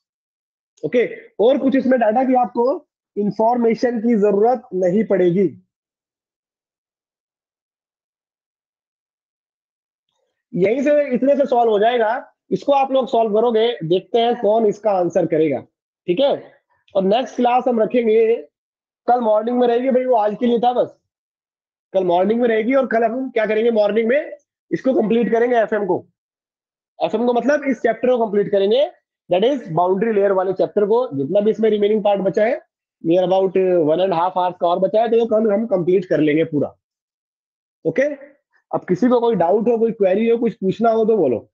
ओके। और कुछ इसमें डाटा की आपको इंफॉर्मेशन की जरूरत नहीं पड़ेगी, यहीं से इतने से सॉल्व हो जाएगा। इसको आप लोग सॉल्व करोगे, देखते हैं कौन इसका आंसर करेगा, ठीक है। और नेक्स्ट क्लास हम रखेंगे, कल मॉर्निंग में रहेगी भाई, वो आज के लिए था बस, कल मॉर्निंग में रहेगी। और कल हम क्या करेंगे, मॉर्निंग में इसको कंप्लीट करेंगे, एफएम को, एफएम को मतलब इस चैप्टर को कंप्लीट करेंगे, दैट इज बाउंड्री लेयर वाले चैप्टर को, जितना भी इसमें रिमेनिंग पार्ट बचा है, नियर अबाउट 1.5 आवर्स का और बचा है, तो ये कल हम कंप्लीट कर लेंगे पूरा, ओके। अब किसी को कोई डाउट हो, कोई क्वेरी हो, कुछ पूछना हो तो बोलो।